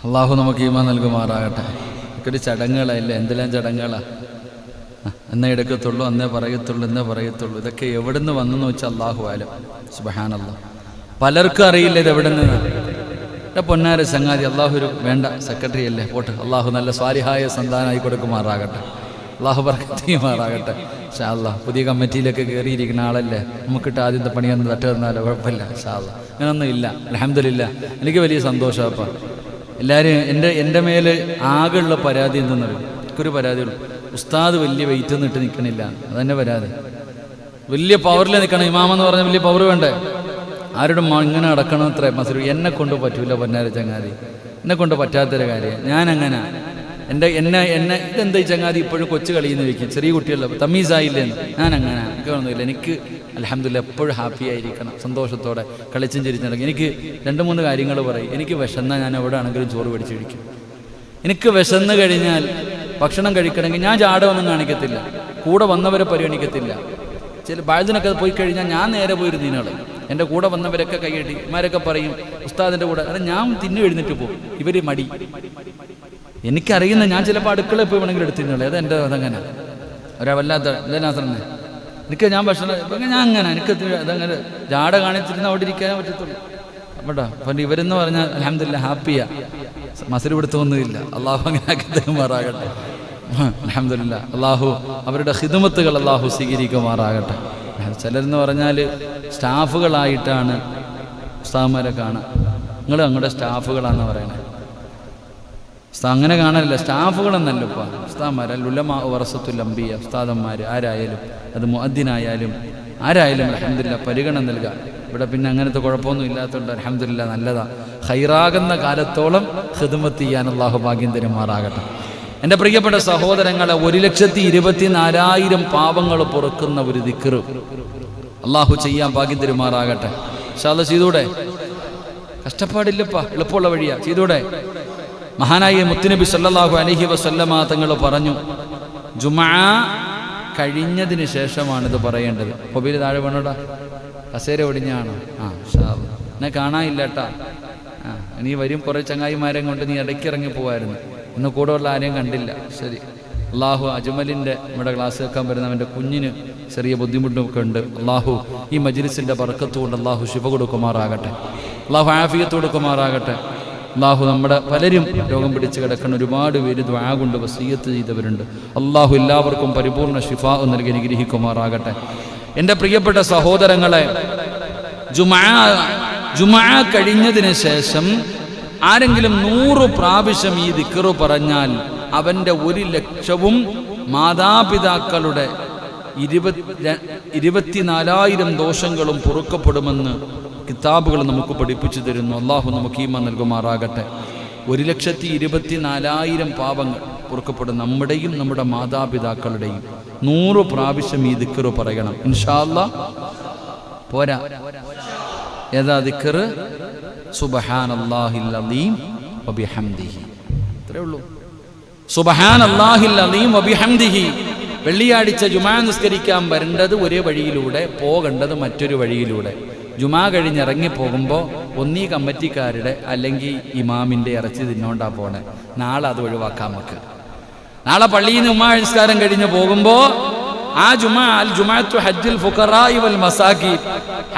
Speaker 1: അള്ളാഹു നമുക്ക് ഈമാൻ നൽകുമാറാകട്ടെ. ഒരു ചടങ്ങുകളല്ല, എന്തെല്ലാം ചടങ്ങുകളാ. എന്നേ എടുക്കത്തുള്ളൂ, എന്നേ പറയത്തുള്ളൂ. ഇതൊക്കെ എവിടെ നിന്ന് വന്നെന്ന് വെച്ചാൽ അള്ളാഹു ആലം. സുബ്ഹാനല്ലാഹ്. പലർക്കും അറിയില്ല ഇത് എവിടെ നിന്നാണ്. പൊന്നാര ചങ്ങാതി, അള്ളാഹു ഒരു വേണ്ട സെക്രട്ടറി അല്ലേ, പോട്ടെ. അള്ളാഹു നല്ല സ്വാലിഹായ സന്താനമായി കൊടുക്കുമാറാകട്ടെ. അള്ളാഹു ബർക്കത്ത് ഇൻഷാ അല്ലാഹ്. പുതിയ കമ്മിറ്റിയിലൊക്കെ കയറിയിരിക്കുന്ന ആളല്ലേ, നമുക്കിട്ട് ആദ്യത്തെ പണിയൊന്നും തട്ട് തന്നാലോ കുഴപ്പമില്ല ഇൻഷാ അല്ലാഹ്. അങ്ങനൊന്നും ഇല്ല. അൽഹംദുലില്ലാഹ്. എനിക്ക് വലിയ സന്തോഷമാണ്. അപ്പം എല്ലാവരും എൻ്റെ മേൽ ആകെയുള്ള പരാതി എന്തെന്നറിയും. എനിക്കൊരു പരാതിയുള്ളൂ, ഉസ്താദ് വലിയ വെയിറ്റ് ഒന്നും ഇട്ട് നിൽക്കണില്ല. അതെന്നെ പരാതി. വലിയ പവറിൽ നിൽക്കണം. ഇമാമെന്ന് പറഞ്ഞാൽ വലിയ പവർ വേണ്ടേ? ആരോടും ഇങ്ങനെ അടക്കണം അത്ര മസൂർ. എന്നെ കൊണ്ട് പറ്റൂല പൊന്നാര ചങ്ങാതി, എന്നെ കൊണ്ട് പറ്റാത്തൊരു കാര്യം. ഞാനങ്ങനെ എന്നെ ഇതെന്താ ഈ ചങ്ങാതി ഇപ്പോഴും കൊച്ചു കളിയെന്ന് ചോദിക്കും. ചെറിയ കുട്ടികളെ തമ്മീസായില്ലേന്ന്. ഞാനങ്ങനെ എനിക്കൊന്നുമില്ല. എനിക്ക് അൽഹംദുലില്ലാഹ് എപ്പോഴും ഹാപ്പി ആയിരിക്കണം, സന്തോഷത്തോടെ കളിച്ചും ചിരിച്ചിടക്കും. എനിക്ക് 2-3 കാര്യങ്ങൾ പറയും. എനിക്ക് വിശന്നാൽ ഞാൻ എവിടെ ആണെങ്കിലും ചോറ് പിടിച്ച് കഴിക്കും. എനിക്ക് വിശന്ന് കഴിഞ്ഞാൽ ഭക്ഷണം കഴിക്കണമെങ്കിൽ ഞാൻ ജാടമൊന്നും കാണിക്കത്തില്ല, കൂടെ വന്നവരെ പരിഗണിക്കത്തില്ല. ചില ബാഴ്സിനൊക്കെ പോയി കഴിഞ്ഞാൽ ഞാൻ നേരെ പോയിരുന്ന് തിന്നോളെ. എൻ്റെ കൂടെ വന്നവരൊക്കെ കൈയടി ഇമാരൊക്കെ പറയും ഉസ്താദിൻ്റെ കൂടെ. അല്ല, ഞാൻ തിന്നു എഴുന്നേറ്റ് പോകും. ഇവർ മടി. എനിക്കറിയുന്ന ഞാൻ ചിലപ്പോൾ അടുക്കളയിൽ പോയി വേണമെങ്കിൽ എടുത്തിരുന്നുള്ളൂ. അതെൻ്റെ അതങ്ങനെ വല്ലാത്ത ഇതെന്നാസന്നെ. എനിക്ക് ഞാൻ ഭക്ഷണം ഞാൻ അങ്ങനെ എനിക്ക് അതങ്ങനെ ജാട കാണിച്ചിരുന്ന അവിടെ ഇരിക്കാനേ പറ്റത്തുള്ളൂ. കേട്ടോ. അപ്പം ഇവരെന്ന് പറഞ്ഞാൽ അൽഹംദുലില്ലാഹ് ഹാപ്പിയാ, മസൽ പിടുത്തമൊന്നുമില്ല. അള്ളാഹു അങ്ങനെ ആക്കമാറാകട്ടെ. അൽഹംദുലില്ലാഹ്. അള്ളാഹു അവരുടെ ഖിദ്മത്തുകൾ അള്ളാഹു സ്വീകരിക്കുമാറാകട്ടെ. ചിലരെന്ന് പറഞ്ഞാൽ സ്റ്റാഫുകളായിട്ടാണ് ഉസ്താദന്മാരെ കാണാം. നിങ്ങൾ ഞങ്ങളുടെ സ്റ്റാഫുകളാണെന്ന് പറയണേ. അങ്ങനെ കാണാനില്ല, സ്റ്റാഫുകളെന്നല്ല ഇപ്പം ഉസ്താദന്മാർ. ഉലമാ വറസത്തുൽ അംബിയ, ഉസ്താദന്മാർ ആരായാലും, അത് മുഅദ്ദിനായാലും ആരായാലും അൽഹംദുലില്ലാഹ് പരിഗണന നൽകുക. ഇവിടെ പിന്നെ അങ്ങനത്തെ കുഴപ്പമൊന്നും ഇല്ലാത്തതുകൊണ്ട് അൽഹംദുലില്ലാഹ് നല്ലതാ. ഖൈറാകുന്ന കാലത്തോളം ഖിദ്മത്ത് ചെയ്യാൻ അല്ലാഹു ഭാഗ്യം തരുമാറാകട്ടെ. എൻ്റെ പ്രിയപ്പെട്ട സഹോദരങ്ങളെ, 1,24,000 പാപങ്ങൾ പൊറുക്കുന്ന ഒരു ദിക്ർ അല്ലാഹു ചെയ്യാൻ ഭാഗ്യം തരുമാറാകട്ടെ. ഇൻഷാ അല്ലാഹ് ചെയ്തൂടെ? കഷ്ടപ്പാടില്ലപ്പാ, എളുപ്പമുള്ള വഴിയാ, ചെയ്തൂടെ? മഹാനായ മുത്തുനബി സല്ലല്ലാഹു അലൈഹി വസല്ലമ തങ്ങൾ പറഞ്ഞു, ജുമുഅ കഴിഞ്ഞതിന് ശേഷമാണിത് പറയേണ്ടത്. മൊബൈൽ താഴെ വേണോടാ, കസേര ഒടിഞ്ഞാണോ? ഇൻഷാ അല്ലാഹ്. എന്നെ കാണാനില്ല കേട്ടാ. നീ വരും കുറേ ചങ്ങായിമാരെ കൊണ്ട് നീ ഇടയ്ക്കിറങ്ങി പോവായിരുന്നു. ഇന്ന് കൂടെ ഉള്ള ആരെയും കണ്ടില്ല. ശരി. അള്ളാഹു അജ്മലിൻ്റെ നമ്മുടെ ക്ലാസ് വെക്കാൻ വരുന്നവൻ്റെ കുഞ്ഞിന് ചെറിയ ബുദ്ധിമുട്ടൊക്കെ ഉണ്ട്. അള്ളാഹു ഈ മജ്ലിസിൻ്റെ ബർക്കത്ത് കൊണ്ട് അള്ളാഹു ശിഫ കൊടുക്കുമാറാകട്ടെ. അള്ളാഹു ആഫിയത്ത് കൊടുക്കുമാറാകട്ടെ. അള്ളാഹു നമ്മുടെ പലരും രോഗം പിടിച്ച് കിടക്കുന്ന ഒരുപാട് പേര് ദുആ കൊണ്ട് വസിയ്യത്ത് ചെയ്തവരുണ്ട്. അള്ളാഹു എല്ലാവർക്കും പരിപൂർണ്ണ ശിഫാ നൽകി അനുഗ്രഹിക്കുമാറാകട്ടെ. എൻ്റെ പ്രിയപ്പെട്ട സഹോദരങ്ങളെ, ജുമുഅ കഴിഞ്ഞതിന് ശേഷം ആരെങ്കിലും 100 പ്രാവശ്യം ഈ ദിക്ർ പറഞ്ഞാൽ അവൻ്റെ 1,00,000 മാതാപിതാക്കളുടെ 24,000 ദോഷങ്ങളും പൊറുക്കപ്പെടുമെന്ന് കിതാബുകൾ നമുക്ക് പഠിപ്പിച്ചു തരുന്നു. അള്ളാഹു നമുക്ക് ഈമാൻ നൽകുമാറാകട്ടെ. 1,24,000 പാപങ്ങൾ പൊറുക്കപ്പെടും, നമ്മുടെയും നമ്മുടെ മാതാപിതാക്കളുടെയും. 100 പ്രാവശ്യം ഈ ദിക്ർ പറയണം ഇൻഷാ അല്ലാഹ്. പോരാ, ഏതാ ദിക്ർ? സുബ്ഹാനല്ലാഹിൽ അദീം വബിഹംദിഹി. അത്രേ ഉള്ളൂ. സുബ്ഹാനല്ലാഹിൽ അദീം വബിഹംദിഹി. വെള്ളിയാഴ്ച ജുമുഅ നിസ്കരിക്കാൻ വരേണ്ടത് ഒരേ വഴിയിലൂടെ, പോകേണ്ടത് മറ്റൊരു വഴിയിലൂടെ. ജുമുഅ കഴിഞ്ഞിറങ്ങി പോകുമ്പോൾ ഒന്നീ കമ്മിറ്റിക്കാരുടെ അല്ലെങ്കിൽ ഇമാമിൻ്റെ ഇറച്ചി തിന്നോണ്ടാ പോണേ. നാളെ അത് ഒഴിവാക്കാം നമുക്ക്. നാളെ പള്ളിയിൽ നിന്ന് ജുമുഅ നിസ്കാരം കഴിഞ്ഞ് പോകുമ്പോൾ ആ ജുമുഅത്തു ഹജ്ജുൽ ഫുഖറാഇ വൽ മസാകീൻ,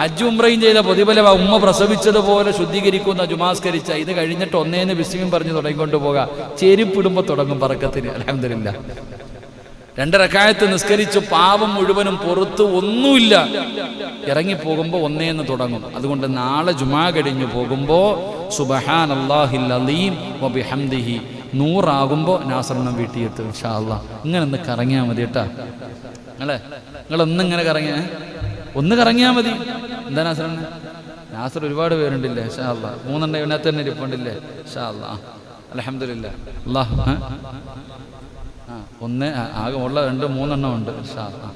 Speaker 1: ഹജ്ജ് ഉംറയും ചെയ്ത പ്രതിഫലം ഉമ്മ പ്രസവിച്ചതുപോലെ ശുദ്ധീകരിക്കുന്ന ജുമാസ്കരിച്ച ഇത് കഴിഞ്ഞിട്ട് ഒന്നേന്ന് ബിസ്മിയും പറഞ്ഞ് തുടങ്ങിക്കൊണ്ട് പോകാം. ചെരുപ്പിടുമ്പോൾ തുടങ്ങും ബറക്കത്തിന്. അൽഹംദുലില്ലാഹ്. 2 റക്അത്ത് നിസ്കരിച്ച് പാപം മുഴുവനും പുറത്ത് ഒന്നുമില്ല, ഇറങ്ങിപ്പോകുമ്പോൾ ഒന്നേന്ന് തുടങ്ങും. അതുകൊണ്ട് നാളെ ജുമുഅ കഴിഞ്ഞ് പോകുമ്പോൾ സുബ്ഹാനല്ലാഹിൽ അദീം വബിഹംദിഹി 100 നാസറിനും വീട്ടിൽ എത്തും ഇൻഷാ അല്ലാഹ്. ഇങ്ങനെ ഒന്ന് കറങ്ങിയാൽ മതി കേട്ടാ. നിങ്ങളൊന്നിങ്ങനെ ഒന്ന് കറങ്ങിയാൽ മതി. എന്താ നാസറിന്? നാസർ ഒരുപാട് പേരുണ്ടില്ലേ ഇൻഷാ അല്ലാഹ്. 3 ഇതിനകത്ത് തന്നെ ഇരിപ്പുണ്ടില്ലേ ഇൻഷാ അല്ലാഹ്. അൽഹംദുലില്ലാഹ്. അല്ലാഹ് ഒന്ന് ആകെ ഉള്ള 2-3 ഉണ്ട് ഇൻഷാ അല്ലാഹ്.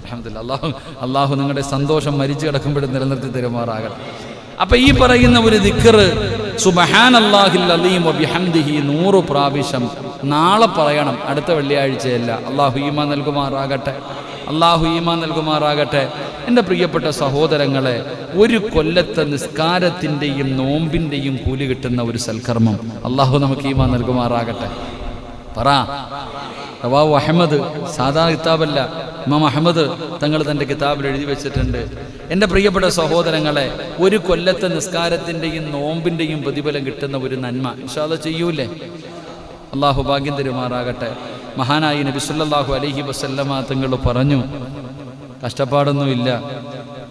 Speaker 1: അൽഹംദുലില്ലാഹ്. അല്ലാഹു നിങ്ങളുടെ സന്തോഷം മരിച്ചു കിടക്കുമ്പോഴും നിലനിർത്തി തരുമാറാകട്ടെ. അപ്പൊ ഈ പറയുന്ന ഒരു ദിക്ർ സുബ്ഹാനല്ലാഹിൽ അലീം വബിഹംദിഹി 100 പ്രാവശ്യം നാളെ പറയണം, അടുത്ത വെള്ളിയാഴ്ചയല്ല. അല്ലാഹു ഈമാൻ നൽകുമാറാകട്ടെ. അല്ലാഹു ഈമാൻ നൽകുമാറാകട്ടെ. എൻ്റെ പ്രിയപ്പെട്ട സഹോദരങ്ങളെ, ഒരു കൊല്ലത്തെ നിസ്കാരത്തിൻ്റെയും നോമ്പിൻ്റെയും കൂലി കിട്ടുന്ന ഒരു സൽക്കർമ്മം അല്ലാഹു നമുക്ക് ഈമാൻ നൽകുമാറാകട്ടെ. പറ. റവാഹു അഹ്മദ്, സാധാരണ കിതാബല്ല, ഇമാം അഹ്മദ് തങ്ങൾ തൻ്റെ കിതാബിൽ എഴുതി വെച്ചിട്ടുണ്ട്. എൻ്റെ പ്രിയപ്പെട്ട സഹോദരങ്ങളെ, ഒരു കൊല്ലത്തെ നിസ്കാരത്തിൻ്റെയും നോമ്പിൻ്റെയും പ്രതിഫലം കിട്ടുന്ന ഒരു നന്മ ഇൻഷാ അല്ലാഹ് ചെയ്യൂലേ? അല്ലാഹു ഭാഗ്യം തരുമാറാകട്ടെ. മഹാനായി നബി സല്ലല്ലാഹു അലൈഹി വസല്ലമ തങ്ങൾ പറഞ്ഞു, കഷ്ടപ്പാടൊന്നുമില്ല,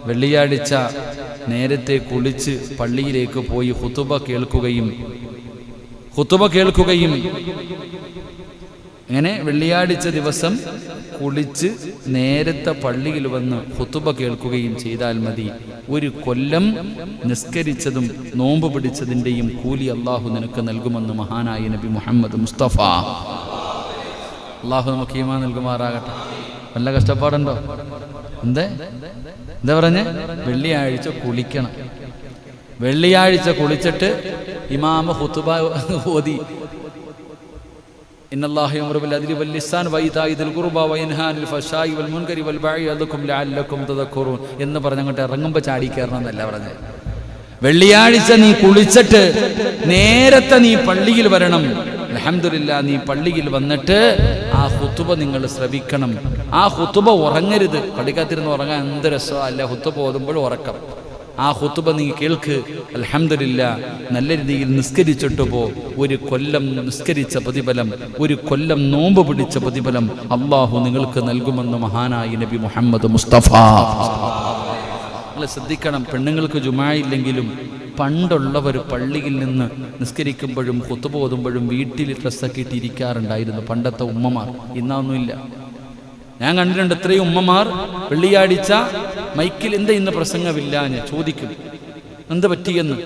Speaker 1: വെള്ളിയാഴ്ച നേരത്തെ കുളിച്ച് പള്ളിയിലേക്ക് പോയി ഖുതുബ കേൾക്കുകയും അങ്ങനെ വെള്ളിയാഴ്ച ദിവസം കുളിച്ച് നേരത്തെ പള്ളിയിൽ വന്ന് ഖുതുബ കേൾക്കുകയും ചെയ്താൽ മതി. ഒരു കൊല്ലം നിസ്കരിച്ചതും നോമ്പ് പിടിച്ചതിൻ്റെയും കൂലി അല്ലാഹു നിനക്ക് നൽകുമെന്ന് മഹാനായ നബി മുഹമ്മദ് മുസ്തഫ. അല്ലാഹു നമുക്ക് ഈമാൻ നൽകുമാറാകട്ടെ. വല്ല കഷ്ടപ്പാടുണ്ടോ? എന്താ പറഞ്ഞേ? വെള്ളിയാഴ്ച കുളിക്കണം. വെള്ളിയാഴ്ച കുളിച്ചിട്ട് ഇമാമ ഖുതുബ ഓതി, ഇന്നല്ലാഹ യഅ്മുറു ബിൽ അദ്ലി വൽ ഇഹ്സാൻ വഇതാഇ ദിൽ ഖുർബ വയൻഹാ അനിൽ ഫഹ്ശാഇ വൽ മുൻകരി വൽ ബഅഇ യഅദുകും ലഅല്ലകും തദക്കറൂൻ എന്ന് പറഞ്ഞങ്ങോട്ട് ഇറങ്ങുമ്പോൾ ചാടി കയറണം എന്നല്ല പറഞ്ഞത്. വെള്ളിയാഴ്ച നീ കുളിച്ചിട്ട് നേരത്തെ നീ പള്ളിയിൽ വരണം. അൽഹംദുലില്ലാഹ്, നീ പള്ളിയിൽ വന്നിട്ട് ആ ഖുതുബ നിങ്ങൾ ശ്രവിക്കണം. ആ ഖുതുബ ഉറങ്ങരുത്. പള്ളിക്കകത്തിരുന്ന് ഉറങ്ങാൻ എന്ത് രസമല്ല, ഖുതുബ ഓതുമ്പോൾ ഉറക്കം. ആ ഖുതുബ നീ കേൾക്ക്. അൽഹംദുലില്ലാഹ്, നല്ല രീതിയിൽ നിസ്കരിച്ചിട്ട് പോ. ഒരു കൊല്ലം നിസ്കരിച്ച പ്രതിഫലം, ഒരു കൊല്ലം നോമ്പ് പിടിച്ച പ്രതിഫലം അല്ലാഹു നിങ്ങൾക്ക് നൽകുമെന്ന് മഹാനായി നബി മുഹമ്മദ് മുസ്തഫ. നിങ്ങൾ ശ്രദ്ധിക്കണം, പെണ്ണുങ്ങൾക്ക് ജുമായില്ലെങ്കിലും പണ്ടുള്ളവർ പള്ളിയിൽ നിന്ന് നിസ്കരിക്കുമ്പോഴും ഖുതുബ ഓതുമ്പോഴും വീട്ടിൽ ഡ്രസ്സൊക്കെ ഇട്ടിരിക്കാറുണ്ടായിരുന്നു പണ്ടത്തെ ഉമ്മമാർ. ഇന്നൊന്നുമില്ല. ഞാൻ കണ്ടിട്ടുണ്ട് എത്രയും ഉമ്മമാർ വെള്ളിയാഴ്ച മൈക്കിൽ എന്താ ഇന്ന് പ്രസംഗമില്ല എന്ന് ചോദിക്കും, എന്ത് പറ്റിയെന്ന്.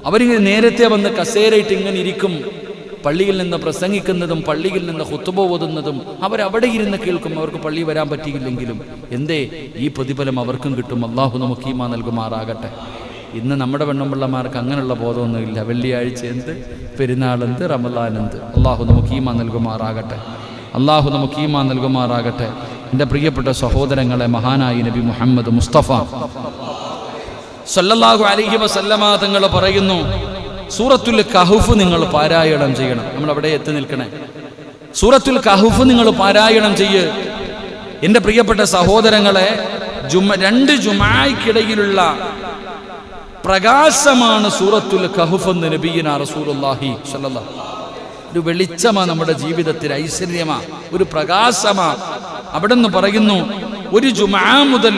Speaker 1: അവരിങ്ങനെ നേരത്തെ വന്ന് കസേരയിട്ട് ഇങ്ങനെ ഇരിക്കും. പള്ളിയിൽ നിന്ന് പ്രസംഗിക്കുന്നതും പള്ളിയിൽ നിന്ന് ഖുതുബ ഓതുന്നതും അവരവിടെ ഇരുന്ന് കേൾക്കും. അവർക്ക് പള്ളി വരാൻ പറ്റിയില്ലെങ്കിലും എന്തേ ഈ പ്രതിഫലം അവർക്കും കിട്ടും. അല്ലാഹു നമുക്ക് ഈമാൻ നൽകുമാറാകട്ടെ. ഇന്ന് നമ്മുടെ പെണ്ണുമ്പിള്ളമാർക്ക് അങ്ങനെയുള്ള ബോധമൊന്നുമില്ല. വെള്ളിയാഴ്ച എന്ത്, പെരുന്നാൾ എന്ത്, റമളാൻ എന്ത്. അല്ലാഹു നമുക്ക് ഈമാൻ നൽകുമാറാകട്ടെ. അല്ലാഹു നമുക്ക് ഈമാൻ നൽകുമാറാകട്ടെ. എൻ്റെ പ്രിയപ്പെട്ട സഹോദരങ്ങളെ, മഹാനായി നബി മുഹമ്മദ് മുസ്തഫ സല്ലല്ലാഹു അലൈഹി വസല്ലമ തങ്ങൾ പറയുന്നു, സൂറത്തുൽ കഹ്ഫ് നിങ്ങൾ പാരായണം ചെയ്യണം. നമ്മൾ അവിടെ എത്തി നിൽക്കണേ. സൂറത്തുൽ കഹ്ഫ് നിങ്ങൾ പാരായണം ചെയ്യ്. എൻ്റെ പ്രിയപ്പെട്ട സഹോദരങ്ങളെ, 2 ജുമായ്ക്കിടയിലുള്ള പ്രകാശമാണ് സൂറത്തുൽ കഹ്ഫ് എന്ന് നബിയിന റസൂലുള്ളാഹി സ്വല്ലല്ലാഹു. ഒരു വെളിച്ചമാ, നമ്മുടെ ജീവിതത്തിൽ ഐശ്വര്യമാ, ഒരു പ്രകാശമാ. അവിടെ നിന്ന് പറയുന്നു, ഒരു ജുമാ മുതൽ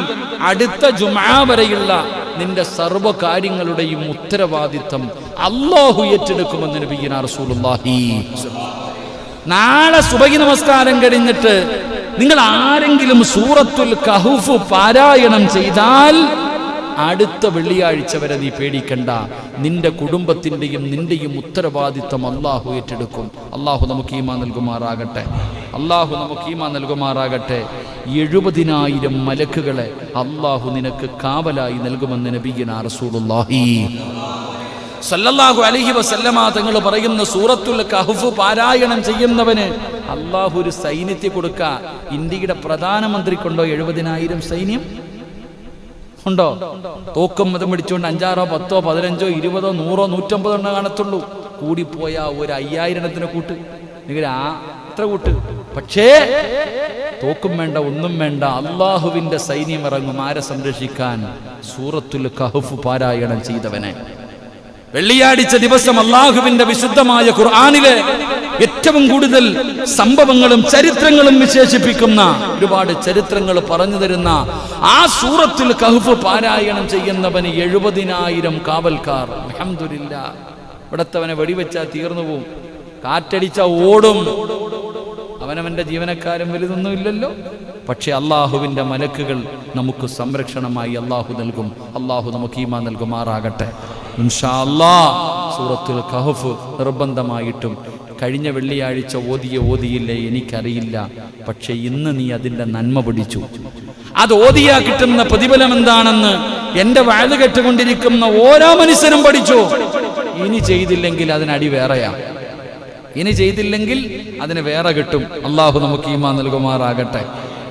Speaker 1: അടുത്ത ജുമാ വരെയുള്ള നിന്റെ സർവ്വ കാര്യങ്ങളുടെയും ഉത്തരവാദിത്തം അല്ലാഹു ഏറ്റെടുക്കുമെന്ന് നബിയിന റസൂലുള്ളാഹി. നാളെ സുബഹി നമസ്കാരം കഴിഞ്ഞിട്ട് നിങ്ങൾ ആരെങ്കിലും സൂറത്തുൽ കഹ്ഫ് പാരായണം ചെയ്താൽ അടുത്ത വെള്ളിയാഴ്ച വരെ നീ പേടിക്കണ്ട. നിന്റെ കുടുംബത്തിൻ്റെയും നിന്റെയും ഉത്തരവാദിത്തം അല്ലാഹു ഏറ്റെടുക്കും. അല്ലാഹു നമുക്ക് ഈമാൻ നൽകുമാറാകട്ടെ. അല്ലാഹു നമുക്ക് ഈമാൻ നൽകുമാറാകട്ടെ. 70,000 മലക്കുകളെ അല്ലാഹു നിനക്ക് കാവലായി നൽകുമെന്ന് നബിയിനാ റസൂലുള്ളാഹി സല്ലല്ലാഹു അലൈഹി വസല്ലമ തങ്ങൾ പറയുന്ന സൂറത്തുൽ കഹ്ഫ് പാരായണം ചെയ്യുന്നവന് അല്ലാഹു ഒരു സൈന്യത്തെ കൊടുക്ക. ഇന്ത്യയുടെ പ്രധാനമന്ത്രിക്കുണ്ടോ 70,000 സൈന്യം? ഉണ്ടോ? തോക്കും മതം പിടിച്ചുകൊണ്ട് 5, 6, 10, 15, 20, 100, 150 കാണത്തുള്ളൂ. കൂടിപ്പോയ ഒരു 5000 കൂട്ട്, അത്ര കൂട്ട്. പക്ഷേ തോക്കും വേണ്ട, ഒന്നും വേണ്ട. അള്ളാഹുവിന്റെ സൈന്യം ഇറങ്ങും. ആരെ സംരക്ഷിക്കാൻ? സൂറത്തുൽ കഹ്ഫ് പാരായണം ചെയ്തവനെ. വെള്ളിയാഴ്ച ദിവസം അള്ളാഹുവിന്റെ വിശുദ്ധമായ ഖുർആനിലെ ഏറ്റവും കൂടുതൽ സംഭവങ്ങളും ചരിത്രങ്ങളും വിശേഷിപ്പിക്കുന്ന ഒരുപാട് ചരിത്രങ്ങൾ പറഞ്ഞു തരുന്ന ആ സൂറത്തുൽ കഹ്ഫ് പാരായണം ചെയ്യുന്നവന് 70,000 കാവൽക്കാർ. അൽഹംദുലില്ലാഹ്. ഇവിടത്തവനെ വെടിവെച്ചാൽ തീർന്നു പോവും. കാറ്റടിച്ച ഓടും. അവനവന്റെ ജീവനക്കാരും വലുതൊന്നും ഇല്ലല്ലോ. പക്ഷെ അള്ളാഹുവിന്റെ മലക്കുകൾ നമുക്ക് സംരക്ഷണമായി അള്ളാഹു നൽകും. അള്ളാഹു നമുക്ക് ഈമാൻ നൽകുമാറാകട്ടെ. ഇൻഷാ അല്ലാഹ് സൂറത്തുൽ കഹഫ് നിർബന്ധമായിട്ടും കഴിഞ്ഞ വെള്ളിയാഴ്ച ഓതിയില്ലേ എനിക്കറിയില്ല. പക്ഷെ ഇന്ന് നീ അതിന്റെ നന്മ പിടിച്ചു. അത് ഓതിയാ കിട്ടുന്ന പ്രതിഫലം എന്താണെന്ന് എന്റെ വഅദ് കേട്ടുകൊണ്ടിരിക്കുന്ന ഓരോ മനുഷ്യനും പഠിച്ചു. ഇനി ചെയ്തില്ലെങ്കിൽ അതിനടി വേറെയാ. ഇനി ചെയ്തില്ലെങ്കിൽ അതിന് വേറെ കിട്ടും. അള്ളാഹു നമുക്ക് ഈമാൻ നൽകുമാറാകട്ടെ.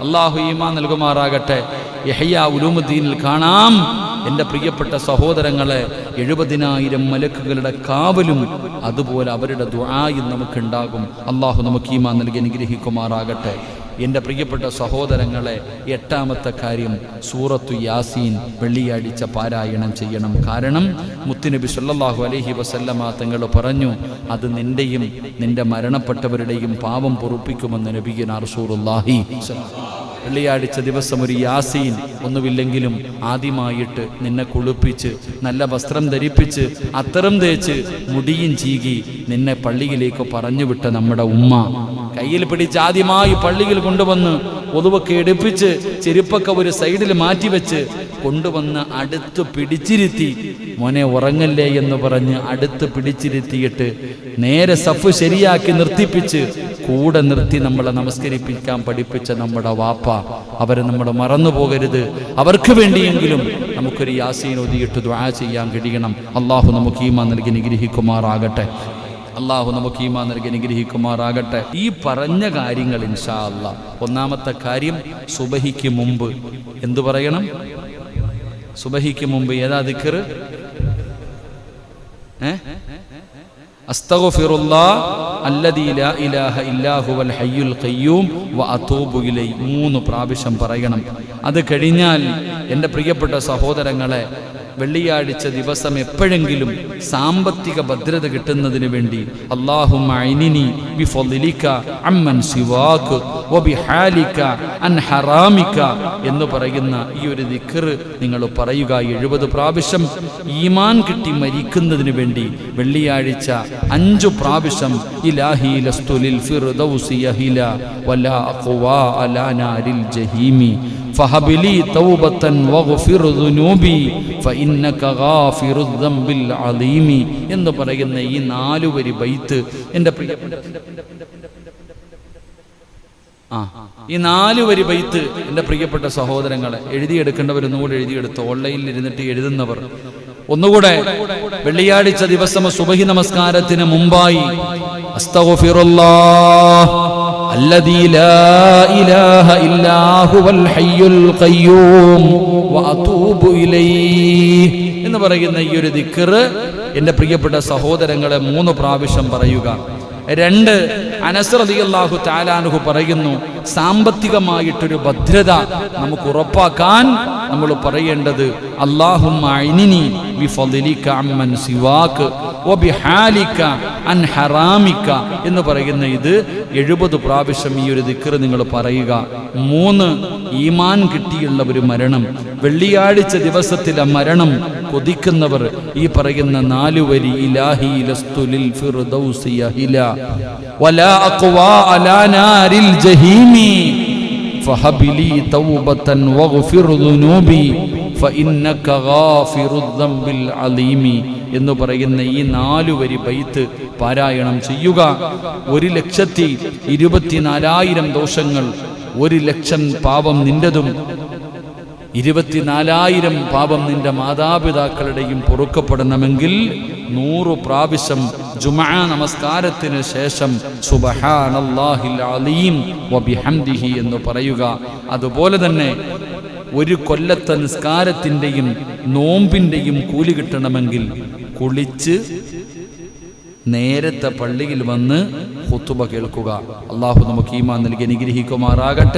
Speaker 1: അള്ളാഹു ഈമാൻ നൽകുമാറാകട്ടെ. യഹ്യാ ഉലൂമുദ്ദീനിൽ കാണാം, എൻ്റെ പ്രിയപ്പെട്ട സഹോദരങ്ങളെ, 70,000 മലക്കുകളുടെ കാവലും അതുപോലെ അവരുടെ ദുആയും നമുക്കുണ്ടാകും. അള്ളാഹു നമുക്ക് ഈമാൻ നൽകി അനുഗ്രഹിക്കുമാറാകട്ടെ. എൻ്റെ പ്രിയപ്പെട്ട സഹോദരങ്ങളെ, 8ാമത്തെ കാര്യം സൂറത്തു യാസീൻ വെള്ളിയാഴ്ച പാരായണം ചെയ്യണം. കാരണം മുത്തുനബി സല്ലല്ലാഹു അലൈഹി വസല്ലമ തങ്ങൾ പറഞ്ഞു, അത് നിന്റെയും നിന്റെ മരണപ്പെട്ടവരുടെയും പാപം പൊറുപ്പിക്കുമെന്ന് നബിയുനാ റസൂലുള്ളാഹി. വെള്ളിയാഴ്ച ദിവസം ഒരു യാസീൻ ഒന്നുമില്ലെങ്കിലും ആദ്യമായിട്ട് നിന്നെ കുളിപ്പിച്ച് നല്ല വസ്ത്രം ധരിപ്പിച്ച് അത്തരം തേച്ച് മുടിയും ചീകി നിന്നെ പള്ളിയിലേക്ക് പറഞ്ഞുവിട്ട നമ്മുടെ ഉമ്മ കയ്യിൽ പിടിച്ച് ആദ്യമായി പള്ളിയിൽ കൊണ്ടുവന്ന് ഒതുവൊക്കെ എടുപ്പിച്ച് ചെരുപ്പൊക്കെ ഒരു സൈഡിൽ മാറ്റിവെച്ച് കൊണ്ടുവന്ന് അടുത്ത് പിടിച്ചിരുത്തി, മോനെ ഉറങ്ങല്ലേ എന്ന് പറഞ്ഞ് അടുത്ത് പിടിച്ചിരുത്തിയിട്ട് നേരെ സഫ് ശരിയാക്കി നിർത്തിപ്പിച്ച് കൂടെ നിർത്തി നമ്മളെ നമസ്കരിപ്പിക്കാൻ പഠിപ്പിച്ച നമ്മുടെ വാപ്പ, അവരെ നമ്മൾ മറന്നു പോകരുത്. അവർക്ക് വേണ്ടിയെങ്കിലും നമുക്കൊരു യാസീൻ ഓതിയിട്ട് ദുആ ചെയ്യാൻ കഴിയണം. അള്ളാഹു നമുക്ക് ഈമാൻ നൽകി അനുഗ്രഹിക്കുമാറാകട്ടെ. അള്ളാഹു നമുക്ക് ഈമാൻ നൽകി അനുഗ്രഹിക്കുമാറാകട്ടെ. ഈ പറഞ്ഞ കാര്യങ്ങൾ ഇൻഷാ അല്ലാഹ്, ഒന്നാമത്തെ കാര്യം സുബഹിക്ക് മുമ്പ് എന്തു പറയണം? സുബഹിക്ക് മുമ്പ് ഏതാ ദിക്ർ? അസ്തഗ്ഫിറുല്ലാഹ് അല്ലദീ ലാ ഇലാഹ ഇല്ലാ ഹുവൽ ഹയ്യുൽ ഖയ്യൂം വ അതൂബു ഇലൈഹി 3 പ്രാവശ്യം പറയണം. അത് കഴിഞ്ഞാൽ എൻ്റെ പ്രിയപ്പെട്ട സഹോദരങ്ങളെ, വെള്ളിയാഴ്ച ദിവസം എപ്പോഴെങ്കിലും സാമ്പത്തിക ഭദ്രത കിട്ടുന്നതിന് വേണ്ടി അല്ലാഹുമ്മ അഇനിനി ബിഫളിക അമ്മൻ സിവാക വബിഹാലിക അൻ ഹറാമിക എന്ന് പറയുന്ന ഈ ഒരു ദിക്ർ നിങ്ങൾ പറയുക 70 പ്രാവശ്യം. ഈമാൻ കിട്ടി മരിക്കുന്നതിന് വേണ്ടി വെള്ളിയാഴ്ച 5 പ്രാവശ്യം ഇലാഹി ലസ്തു ലിൽ ഫിർദൗസി യഹില വലാ അഖ്വാ അലാ നാരിൽ ജഹീമി ഫഹബിലി തൗബതൻ വഗ്ഫിർ ദുനൂബി ഫഇന്നക ഗാഫിറുദ് ദംബിൽ അലീമി എന്ന് പറയുന്ന ഈ 4 വരി ബൈത്ത് എൻ്റെ പ്രിയപ്പെട്ട ഈ 4 വരി ബൈത്ത് എൻ്റെ പ്രിയപ്പെട്ട സഹോദരങ്ങളെ, എഴുതിയെടുക്കേണ്ടവർ ഒന്നുകൂടെ എഴുതിയെടുത്ത്, ഓൺലൈനിൽ ഇരുന്നിട്ട് എഴുതുന്നവർ ഒന്നുകൂടെ വെള്ളിയാഴ്ച ദിവസം സുബഹി നമസ്കാരത്തിന് മുമ്പായി അസ്തഗ്ഫിറുല്ലാഹ് അല്ലദീ ലാ ഇലാഹ ഇല്ലാ ഹുവൽ ഹയ്യുൽ ഖയ്യൂം വ അതൂബു ഇലൈഹി എന്ന് പറയുന്ന ഈ ഒരു ദിക്ർ എൻ്റെ പ്രിയപ്പെട്ട സഹോദരങ്ങളെ 3 പ്രാവശ്യം പറയുക. 2, അനസ് റളിയല്ലാഹു തആല അൻഹു പറയുന്നു, സാമ്പത്തികമായിട്ടൊരു ഭദ്രത നമുക്ക് ഉറപ്പാക്കാൻ നമ്മൾ പറയേണ്ടത് അല്ലാഹുമ്മ അഇനിനി ബിഫളിക അമ്മൻ സിവാക വബിഹാലിക അൻ ഹറാമിക എന്ന് പറയുന്ന ഇത് 70 പ്രാവശ്യം ഈ ഒരു ദിക്ർ നിങ്ങൾ പറയുക. 3, ഈമാൻ കിട്ടിയുള്ള ഒരു മരണം, വെള്ളിയാഴ്ച ദിവസത്തിലെ മരണം കൊതിക്കുന്നവർ ഈ പറയുന്ന 4 വരി ഇലാഹി ലസ്തു ലിൽ ഫിർദൗസി യഹില വലാ അഖ്വാ അലാ നാരിൽ ജഹീമി ഫഹബിലി തൗബതൻ വഗ്ഫിർ ദുനൂബി ഫഇന്നക ഗാഫിറുദ് ദംബിൽ അലീമി എന്ന് പറയുന്ന ഈ 4 വരി ബൈത്ത് പാരായണം ചെയ്യുക. 1,24,000 ദോഷങ്ങൾ, 1,00,000 പാപം നിന്റെതും 24,000 പാപം നിന്റെ മാതാപിതാക്കളുടെയും പൊറുക്കപ്പെടണമെങ്കിൽ 100 പ്രാവശ്യം ജുമുഅ നമസ്കാരത്തിന് ശേഷം സുബ്ഹാനല്ലാഹിൽ അലീം വബിഹംദിഹി എന്ന് പറയുക. അതുപോലെ തന്നെ 1 കൊല്ലത്തെ നിസ്കാരത്തിൻ്റെയും നോമ്പിൻ്റെയും കൂലി കിട്ടണമെങ്കിൽ കുളിച്ച് നേരത്തെ പള്ളിയിൽ വന്ന് ഖുതുബ കേൾക്കുക. അല്ലാഹു നമുക്ക് ഈമാൻ നൽകി അനുഗ്രഹിക്കുമാറാകട്ടെ.